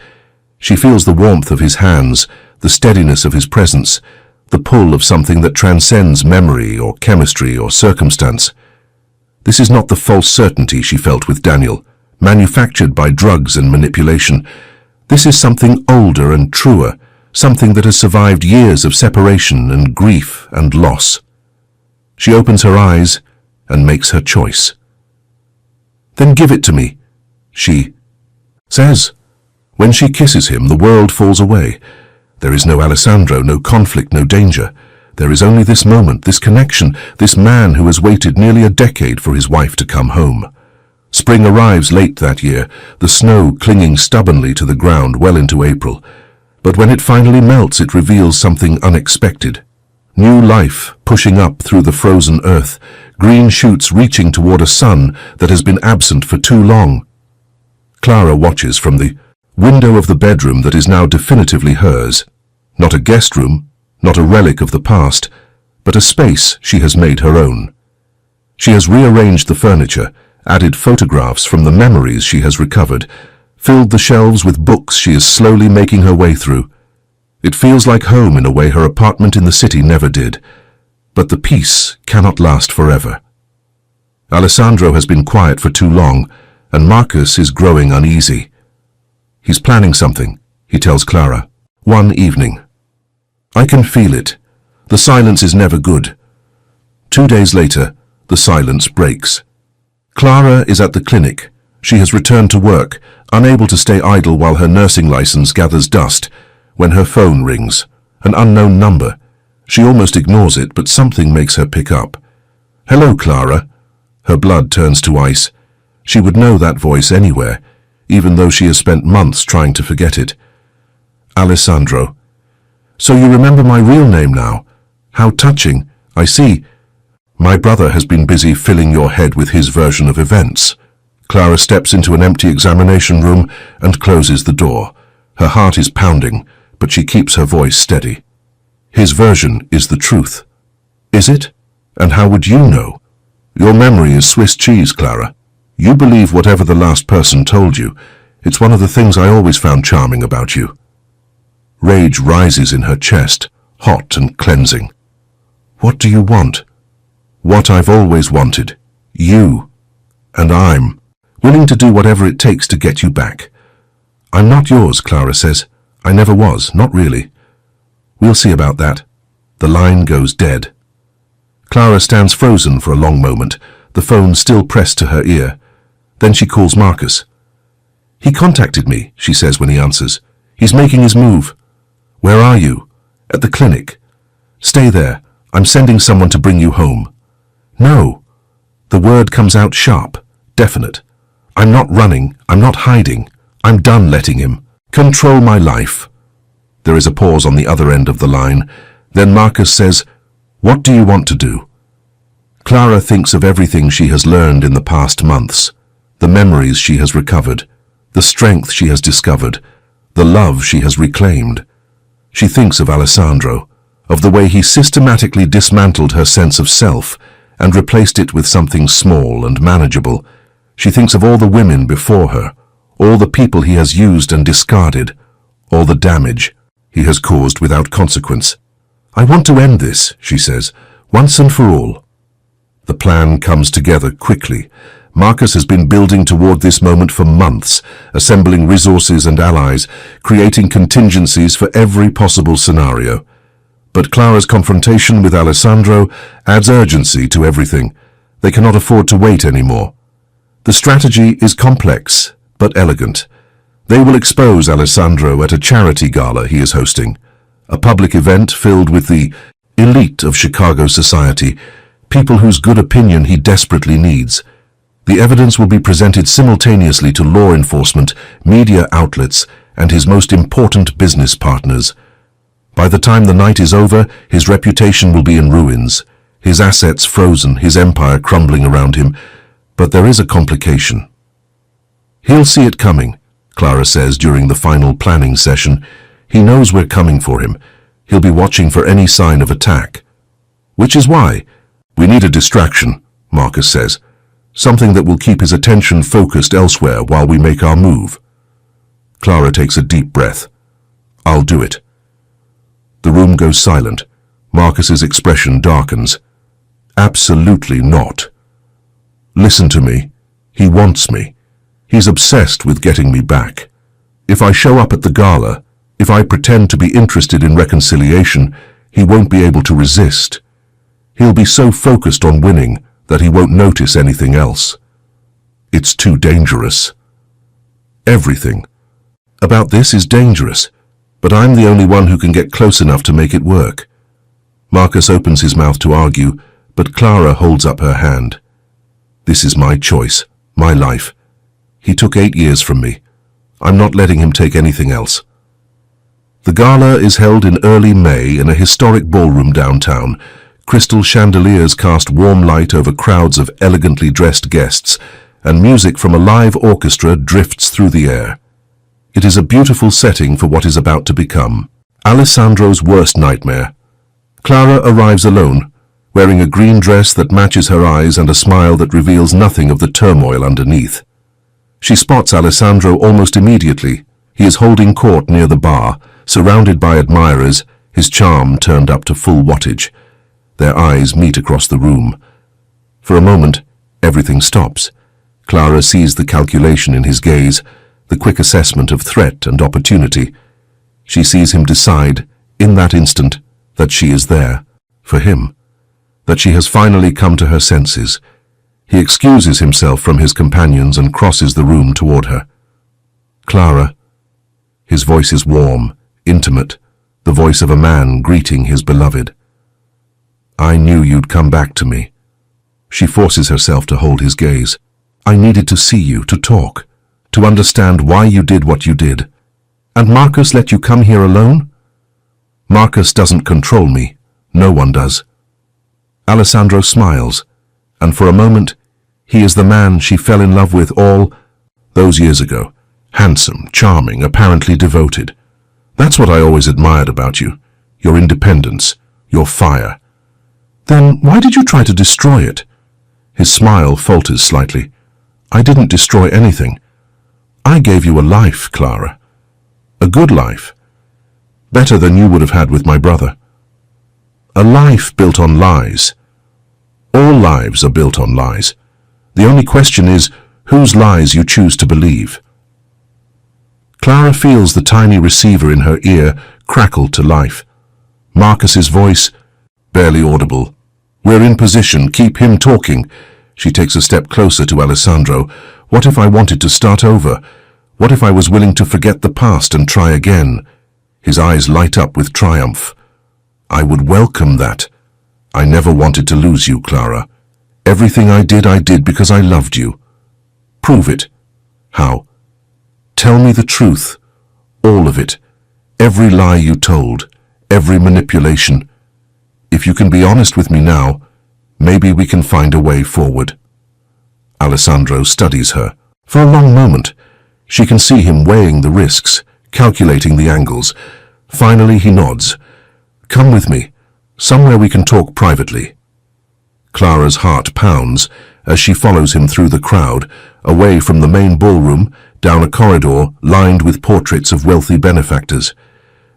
She feels the warmth of his hands, the steadiness of his presence, the pull of something that transcends memory or chemistry or circumstance. This is not the false certainty she felt with Daniel, manufactured by drugs and manipulation. This is something older and truer, something that has survived years of separation and grief and loss. She opens her eyes and makes her choice. "Then give it to me," she says. When she kisses him, the world falls away. There is no Alessandro, no conflict, no danger. There is only this moment, this connection, this man who has waited nearly a decade for his wife to come home. Spring arrives late that year, the snow clinging stubbornly to the ground well into April. But when it finally melts, it reveals something unexpected. New life pushing up through the frozen earth, green shoots reaching toward a sun that has been absent for too long. Clara watches from the window of the bedroom that is now definitively hers. Not a guest room, not a relic of the past, but a space she has made her own. She has rearranged the furniture, added photographs from the memories she has recovered, filled the shelves with books she is slowly making her way through. It feels like home in a way her apartment in the city never did. But the peace cannot last forever. Alessandro has been quiet for too long, and Marcus is growing uneasy. He's planning something, he tells Clara, one evening. I can feel it. The silence is never good. 2 days later, the silence breaks. Clara is at the clinic. She has returned to work, unable to stay idle while her nursing license gathers dust, when her phone rings, an unknown number. She almost ignores it, but something makes her pick up. Hello, Clara. Her blood turns to ice. She would know that voice anywhere, even though she has spent months trying to forget it. Alessandro. So you remember my real name now? How touching. I see. My brother has been busy filling your head with his version of events. Clara steps into an empty examination room and closes the door. Her heart is pounding, but she keeps her voice steady. His version is the truth. Is it? And how would you know? Your memory is Swiss cheese, Clara. You believe whatever the last person told you. It's one of the things I always found charming about you. Rage rises in her chest, hot and cleansing. What do you want? What I've always wanted. You. And I'm willing to do whatever it takes to get you back. I'm not yours, Clara says. I never was, not really. We'll see about that. The line goes dead. Clara stands frozen for a long moment, the phone still pressed to her ear. Then she calls Marcus. He contacted me, she says when he answers. He's making his move. Where are you? At the clinic. Stay there. I'm sending someone to bring you home. No. The word comes out sharp, definite. I'm not running. I'm not hiding. I'm done letting him control my life. There is a pause on the other end of the line. Then Marcus says, What do you want to do? Clara thinks of everything she has learned in the past months, the memories she has recovered, the strength she has discovered, the love she has reclaimed. She thinks of Alessandro, of the way he systematically dismantled her sense of self and replaced it with something small and manageable. She thinks of all the women before her, all the people he has used and discarded, all the damage he has caused without consequence. I want to end this, she says, once and for all. The plan comes together quickly. Marcus has been building toward this moment for months, assembling resources and allies, creating contingencies for every possible scenario. But Clara's confrontation with Alessandro adds urgency to everything. They cannot afford to wait anymore. The strategy is complex, but elegant. They will expose Alessandro at a charity gala he is hosting, a public event filled with the elite of Chicago society, people whose good opinion he desperately needs. The evidence will be presented simultaneously to law enforcement, media outlets, and his most important business partners. By the time the night is over, his reputation will be in ruins, his assets frozen, his empire crumbling around him. But there is a complication. He'll see it coming, Clara says during the final planning session. He knows we're coming for him. He'll be watching for any sign of attack. Which is why we need a distraction, Marcus says. Something that will keep his attention focused elsewhere while we make our move. Clara takes a deep breath. I'll do it. The room goes silent. Marcus's expression darkens. Absolutely not. Listen to me. He wants me. He's obsessed with getting me back. If I show up at the gala, if I pretend to be interested in reconciliation, he won't be able to resist. He'll be so focused on winning that he won't notice anything else. It's too dangerous. Everything about this is dangerous, but I'm the only one who can get close enough to make it work. Marcus opens his mouth to argue, but Clara holds up her hand. This is my choice, my life. He took 8 years from me. I'm not letting him take anything else. The gala is held in early May in a historic ballroom downtown. Crystal chandeliers cast warm light over crowds of elegantly dressed guests, and music from a live orchestra drifts through the air. It is a beautiful setting for what is about to become Alessandro's worst nightmare. Clara arrives alone, wearing a green dress that matches her eyes and a smile that reveals nothing of the turmoil underneath. She spots Alessandro almost immediately. He is holding court near the bar, surrounded by admirers, his charm turned up to full wattage. Their eyes meet across the room. For a moment, everything stops. Clara sees the calculation in his gaze, the quick assessment of threat and opportunity. She sees him decide, in that instant, that she is there, for him, that she has finally come to her senses. He excuses himself from his companions and crosses the room toward her. Clara. His voice is warm, intimate, the voice of a man greeting his beloved. I knew you'd come back to me. She forces herself to hold his gaze. I needed to see you, to talk, to understand why you did what you did. And Marcus let you come here alone? Marcus doesn't control me. No one does. Alessandro smiles, and for a moment, he is the man she fell in love with all those years ago. Handsome, charming, apparently devoted. That's what I always admired about you. Your independence, your fire. Then why did you try to destroy it? His smile falters slightly. I didn't destroy anything. I gave you a life, Clara. A good life. Better than you would have had with my brother. A life built on lies. All lives are built on lies. The only question is whose lies you choose to believe. Clara feels the tiny receiver in her ear crackle to life. Marcus's voice, barely audible. We're in position, keep him talking. She takes a step closer to Alessandro. What if I wanted to start over? What if I was willing to forget the past and try again? His eyes light up with triumph. I would welcome that. I never wanted to lose you, Clara. Everything I did because I loved you. Prove it. How? Tell me the truth. All of it. Every lie you told. Every manipulation. If you can be honest with me now, maybe we can find a way forward. Alessandro studies her. For a long moment, she can see him weighing the risks, calculating the angles. Finally, he nods. Come with me. Somewhere we can talk privately. Clara's heart pounds as she follows him through the crowd, away from the main ballroom, down a corridor lined with portraits of wealthy benefactors.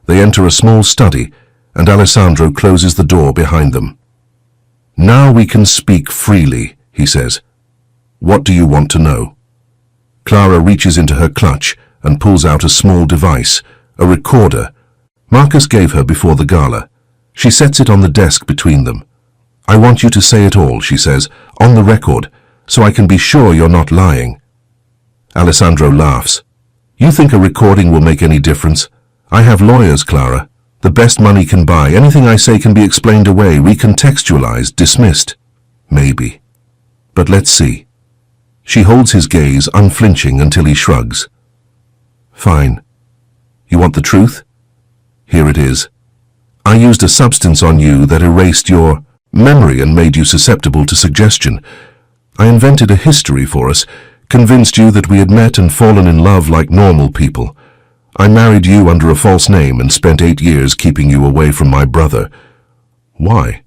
They enter a small study, and Alessandro closes the door behind them. Now we can speak freely, he says. What do you want to know? Clara reaches into her clutch and pulls out a small device, a recorder. Marcus gave her before the gala. She sets it on the desk between them. I want you to say it all, she says, on the record, so I can be sure you're not lying. Alessandro laughs. You think a recording will make any difference? I have lawyers, Clara. The best money can buy. Anything I say can be explained away, recontextualized, dismissed. Maybe. But let's see. She holds his gaze, unflinching, until he shrugs. Fine. You want the truth? Here it is. I used a substance on you that erased your memory and made you susceptible to suggestion. I invented a history for us, convinced you that we had met and fallen in love like normal people. I married you under a false name and spent 8 years keeping you away from my brother. Why?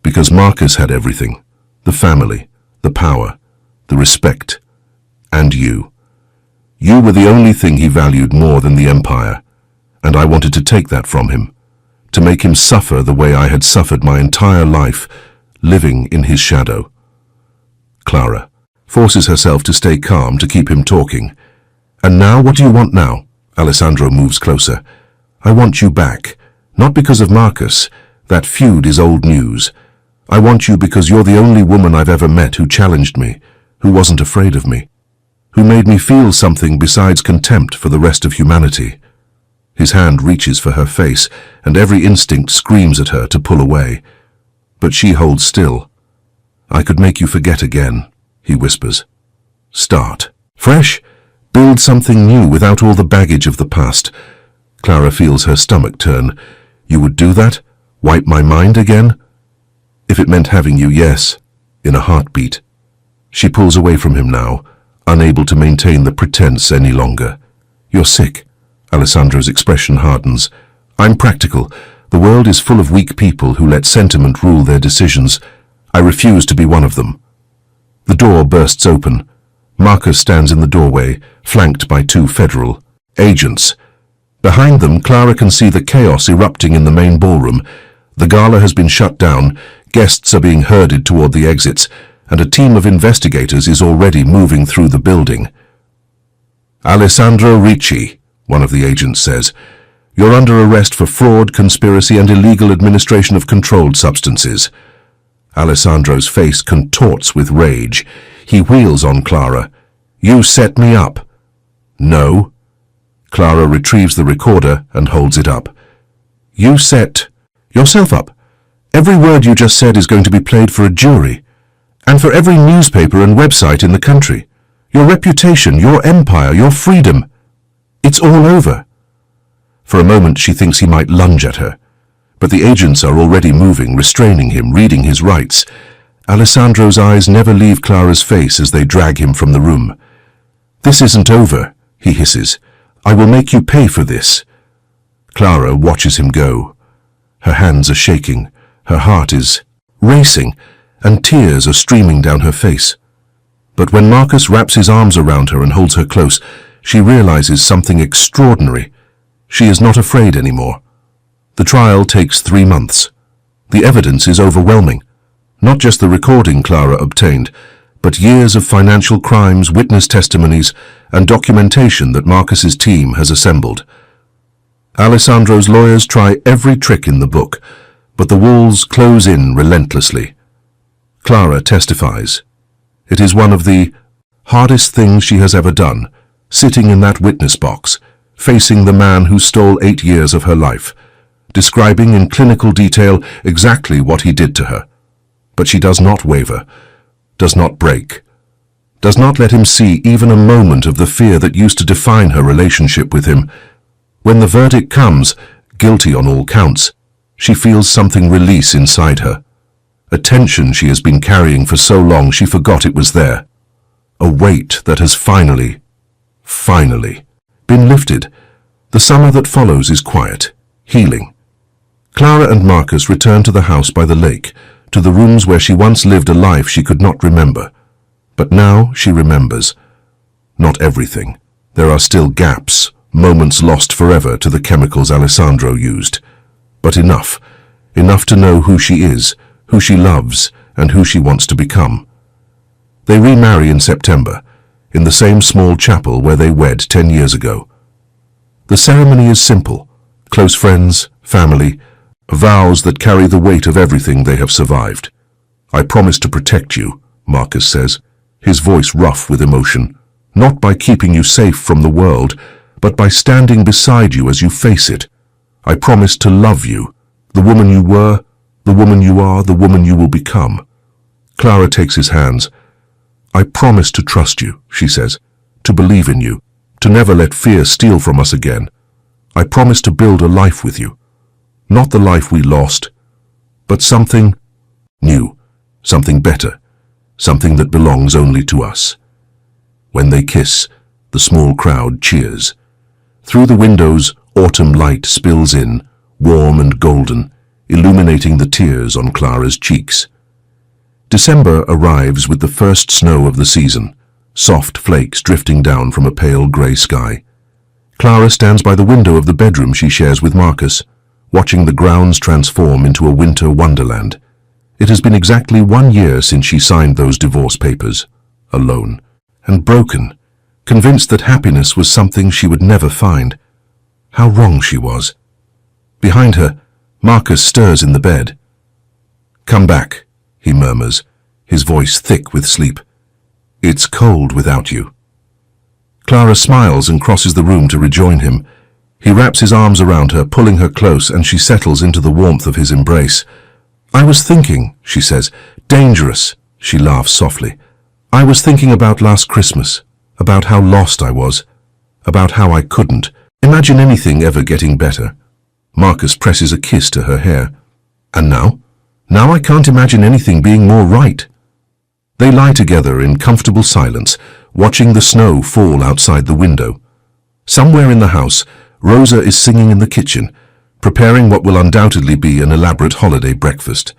Because Marcus had everything. The family, the power, the respect, and you. You were the only thing he valued more than the empire, and I wanted to take that from him, to make him suffer the way I had suffered my entire life, living in his shadow. Clara forces herself to stay calm to keep him talking. And now, what do you want now? Alessandro moves closer. I want you back, not because of Marcus. That feud is old news. I want you because you're the only woman I've ever met who challenged me, who wasn't afraid of me, who made me feel something besides contempt for the rest of humanity. His hand reaches for her face, and every instinct screams at her to pull away. But she holds still. I could make you forget again, he whispers. Start. Fresh. Build something new without all the baggage of the past. Clara feels her stomach turn. You would do that? Wipe my mind again? If it meant having you, yes. In a heartbeat. She pulls away from him now, unable to maintain the pretense any longer. You're sick. Alessandro's expression hardens. I'm practical. The world is full of weak people who let sentiment rule their decisions. I refuse to be one of them. The door bursts open. Marcus stands in the doorway, flanked by 2 federal agents. Behind them, Clara can see the chaos erupting in the main ballroom. The gala has been shut down, guests are being herded toward the exits, and a team of investigators is already moving through the building. "Alessandro Ricci," one of the agents says, "you're under arrest for fraud, conspiracy, and illegal administration of controlled substances." Alessandro's face contorts with rage. He wheels on Clara. "You set me up." "No." Clara retrieves the recorder and holds it up. "You set yourself up. Every word you just said is going to be played for a jury, and for every newspaper and website in the country. Your reputation, your empire, your freedom. It's all over." For a moment she thinks he might lunge at her, but the agents are already moving, restraining him, reading his rights. Alessandro's eyes never leave Clara's face as they drag him from the room. "This isn't over," he hisses. "I will make you pay for this." Clara watches him go. Her hands are shaking, her heart is racing, and tears are streaming down her face. But when Marcus wraps his arms around her and holds her close, she realizes something extraordinary. She is not afraid anymore. The trial takes 3 months. The evidence is overwhelming. Not just the recording Clara obtained, but years of financial crimes, witness testimonies, and documentation that Marcus's team has assembled. Alessandro's lawyers try every trick in the book, but the walls close in relentlessly. Clara testifies. It is one of the hardest things she has ever done, sitting in that witness box, facing the man who stole 8 years of her life, describing in clinical detail exactly what he did to her. But she does not waver, does not break, does not let him see even a moment of the fear that used to define her relationship with him. When the verdict comes, guilty on all counts, she feels something release inside her. A tension she has been carrying for so long she forgot it was there. A weight that has finally been lifted. The summer that follows is quiet, healing. Clara and Marcus return to the house by the lake, to the rooms where she once lived a life she could not remember. But now she remembers. Not everything. There are still gaps, moments lost forever to the chemicals Alessandro used. But enough to know who she is, who she loves, and who she wants to become. They remarry in September, in the same small chapel where they wed 10 years ago. The ceremony is simple: close friends, family, vows that carry the weight of everything they have survived. "I promise to protect you," Marcus says, his voice rough with emotion, "not by keeping you safe from the world, but by standing beside you as you face it. I promise to love you, the woman you were, the woman you are, the woman you will become." Clara takes his hands. "I promise to trust you," she says, "to believe in you, to never let fear steal from us again. I promise to build a life with you. Not the life we lost, but something new, something better, something that belongs only to us." When they kiss, the small crowd cheers. Through the windows, autumn light spills in, warm and golden, illuminating the tears on Clara's cheeks. December arrives with the first snow of the season, soft flakes drifting down from a pale grey sky. Clara stands by the window of the bedroom she shares with Marcus, watching the grounds transform into a winter wonderland. It has been exactly 1 year since she signed those divorce papers, alone, and broken, convinced that happiness was something she would never find. How wrong she was. Behind her, Marcus stirs in the bed. "Come back," he murmurs, his voice thick with sleep. "It's cold without you." Clara smiles and crosses the room to rejoin him. He wraps his arms around her, pulling her close, and she settles into the warmth of his embrace. "I was thinking," she says. "Dangerous," she laughs softly. "I was thinking about last Christmas, about how lost I was, about how I couldn't imagine anything ever getting better." Marcus presses a kiss to her hair. "And now? Now I can't imagine anything being more right." They lie together in comfortable silence, watching the snow fall outside the window. Somewhere in the house, Rosa is singing in the kitchen, preparing what will undoubtedly be an elaborate holiday breakfast.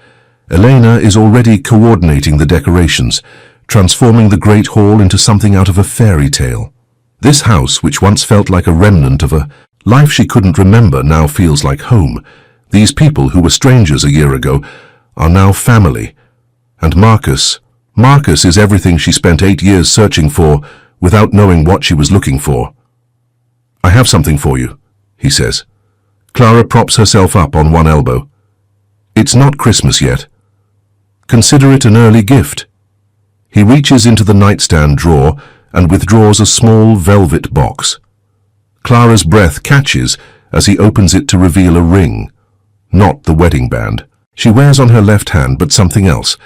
Elena is already coordinating the decorations, transforming the great hall into something out of a fairy tale. This house, which once felt like a remnant of a life she couldn't remember, now feels like home. These people who were strangers a year ago are now family. And Marcus is everything she spent 8 years searching for without knowing what she was looking for. "I have something for you," he says. Clara props herself up on one elbow. "It's not Christmas yet. Consider it an early gift." He reaches into the nightstand drawer and withdraws a small velvet box. Clara's breath catches as he opens it to reveal a ring. Not the wedding band she wears on her left hand, but something else.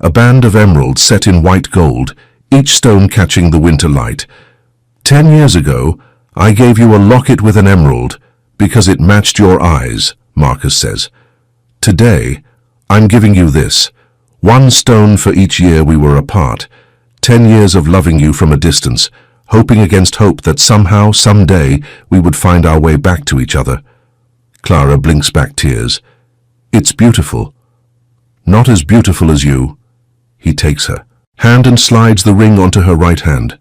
A band of emeralds set in white gold, each stone catching the winter light. 10 years ago, I gave you a locket with an emerald because it matched your eyes, Marcus says. Today, I'm giving you this. 1 stone for each year we were apart. 10 years of loving you from a distance, hoping against hope that somehow, someday, we would find our way back to each other. Clara blinks back tears. It's beautiful. Not as beautiful as you. He takes her hand and slides the ring onto her right hand.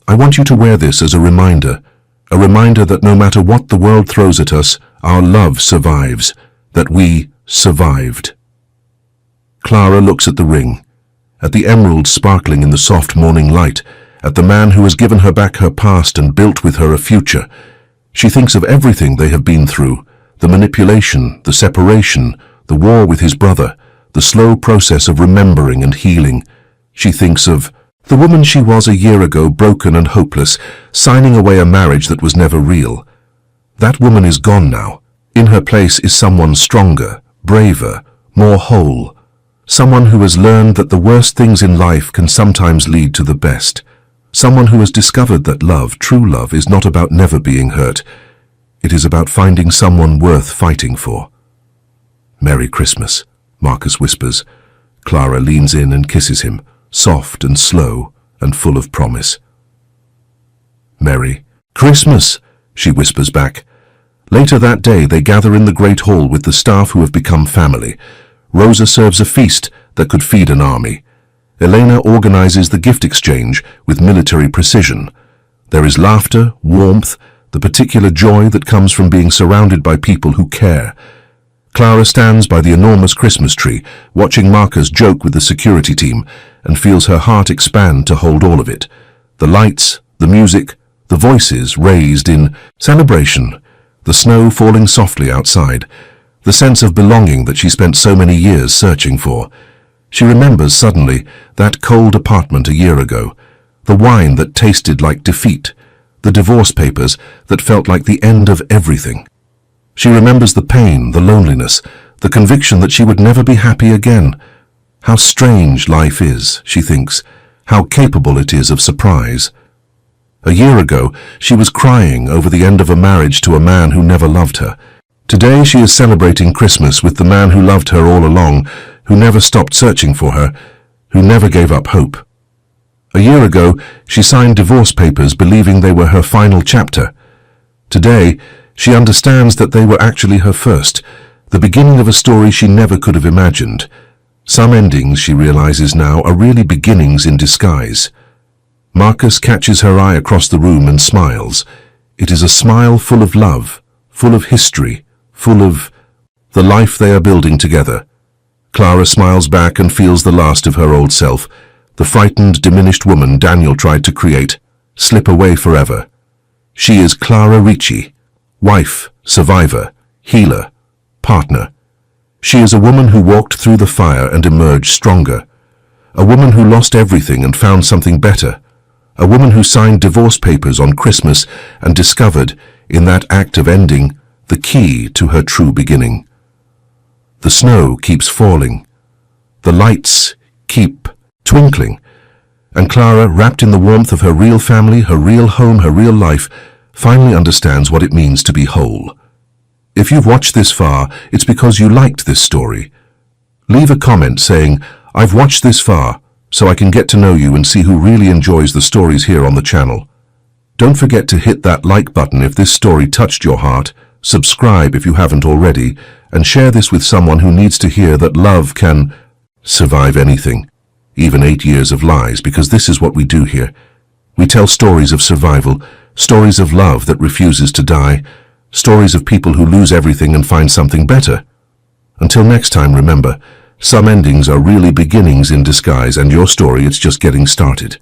I want you to wear this as a reminder that no matter what the world throws at us, our love survives, that we survived. Clara looks at the ring, at the emerald sparkling in the soft morning light, at the man who has given her back her past and built with her a future. She thinks of everything they have been through, the manipulation, the separation, the war with his brother, the slow process of remembering and healing. She thinks of the woman she was a year ago, broken and hopeless, signing away a marriage that was never real. That woman is gone now. In her place is someone stronger, braver, more whole. Someone who has learned that the worst things in life can sometimes lead to the best. Someone who has discovered that love, true love, is not about never being hurt. It is about finding someone worth fighting for. Merry Christmas, Marcus whispers. Clara leans in and kisses him, soft and slow and full of promise. Merry Christmas, she whispers back. Later that day they gather in the great hall with the staff who have become family. Rosa serves a feast that could feed an army. Elena organizes the gift exchange with military precision. There is laughter, warmth, the particular joy that comes from being surrounded by people who care. Clara stands by the enormous Christmas tree, watching Marcus joke with the security team, and feels her heart expand to hold all of it. The lights, the music, the voices raised in celebration, the snow falling softly outside, the sense of belonging that she spent so many years searching for. She remembers suddenly that cold apartment a year ago, the wine that tasted like defeat, the divorce papers that felt like the end of everything. She remembers the pain, the loneliness, the conviction that she would never be happy again. How strange life is, she thinks, how capable it is of surprise. A year ago, she was crying over the end of a marriage to a man who never loved her. Today she is celebrating Christmas with the man who loved her all along, who never stopped searching for her, who never gave up hope. A year ago, she signed divorce papers believing they were her final chapter. Today, she understands that they were actually her first, the beginning of a story she never could have imagined. Some endings, she realizes now, are really beginnings in disguise. Marcus catches her eye across the room and smiles. It is a smile full of love, full of history, full of the life they are building together. Clara smiles back and feels the last of her old self, the frightened, diminished woman Daniel tried to create, slip away forever. She is Clara Ricci, wife, survivor, healer, partner. She is a woman who walked through the fire and emerged stronger. A woman who lost everything and found something better. A woman who signed divorce papers on Christmas and discovered, in that act of ending, the key to her true beginning. The snow keeps falling. The lights keep twinkling. And Clara, wrapped in the warmth of her real family, her real home, her real life, finally understands what it means to be whole. If you've watched this far, it's because you liked this story. Leave a comment saying, I've watched this far, so I can get to know you and see who really enjoys the stories here on the channel. Don't forget to hit that like button if this story touched your heart. subscribe if you haven't already, and share this with someone who needs to hear that love can survive anything, even 8 years of lies, because this is what we do here. We tell stories of survival, stories of love that refuses to die, stories of people who lose everything and find something better. Until next time, remember, some endings are really beginnings in disguise, and your story is just getting started.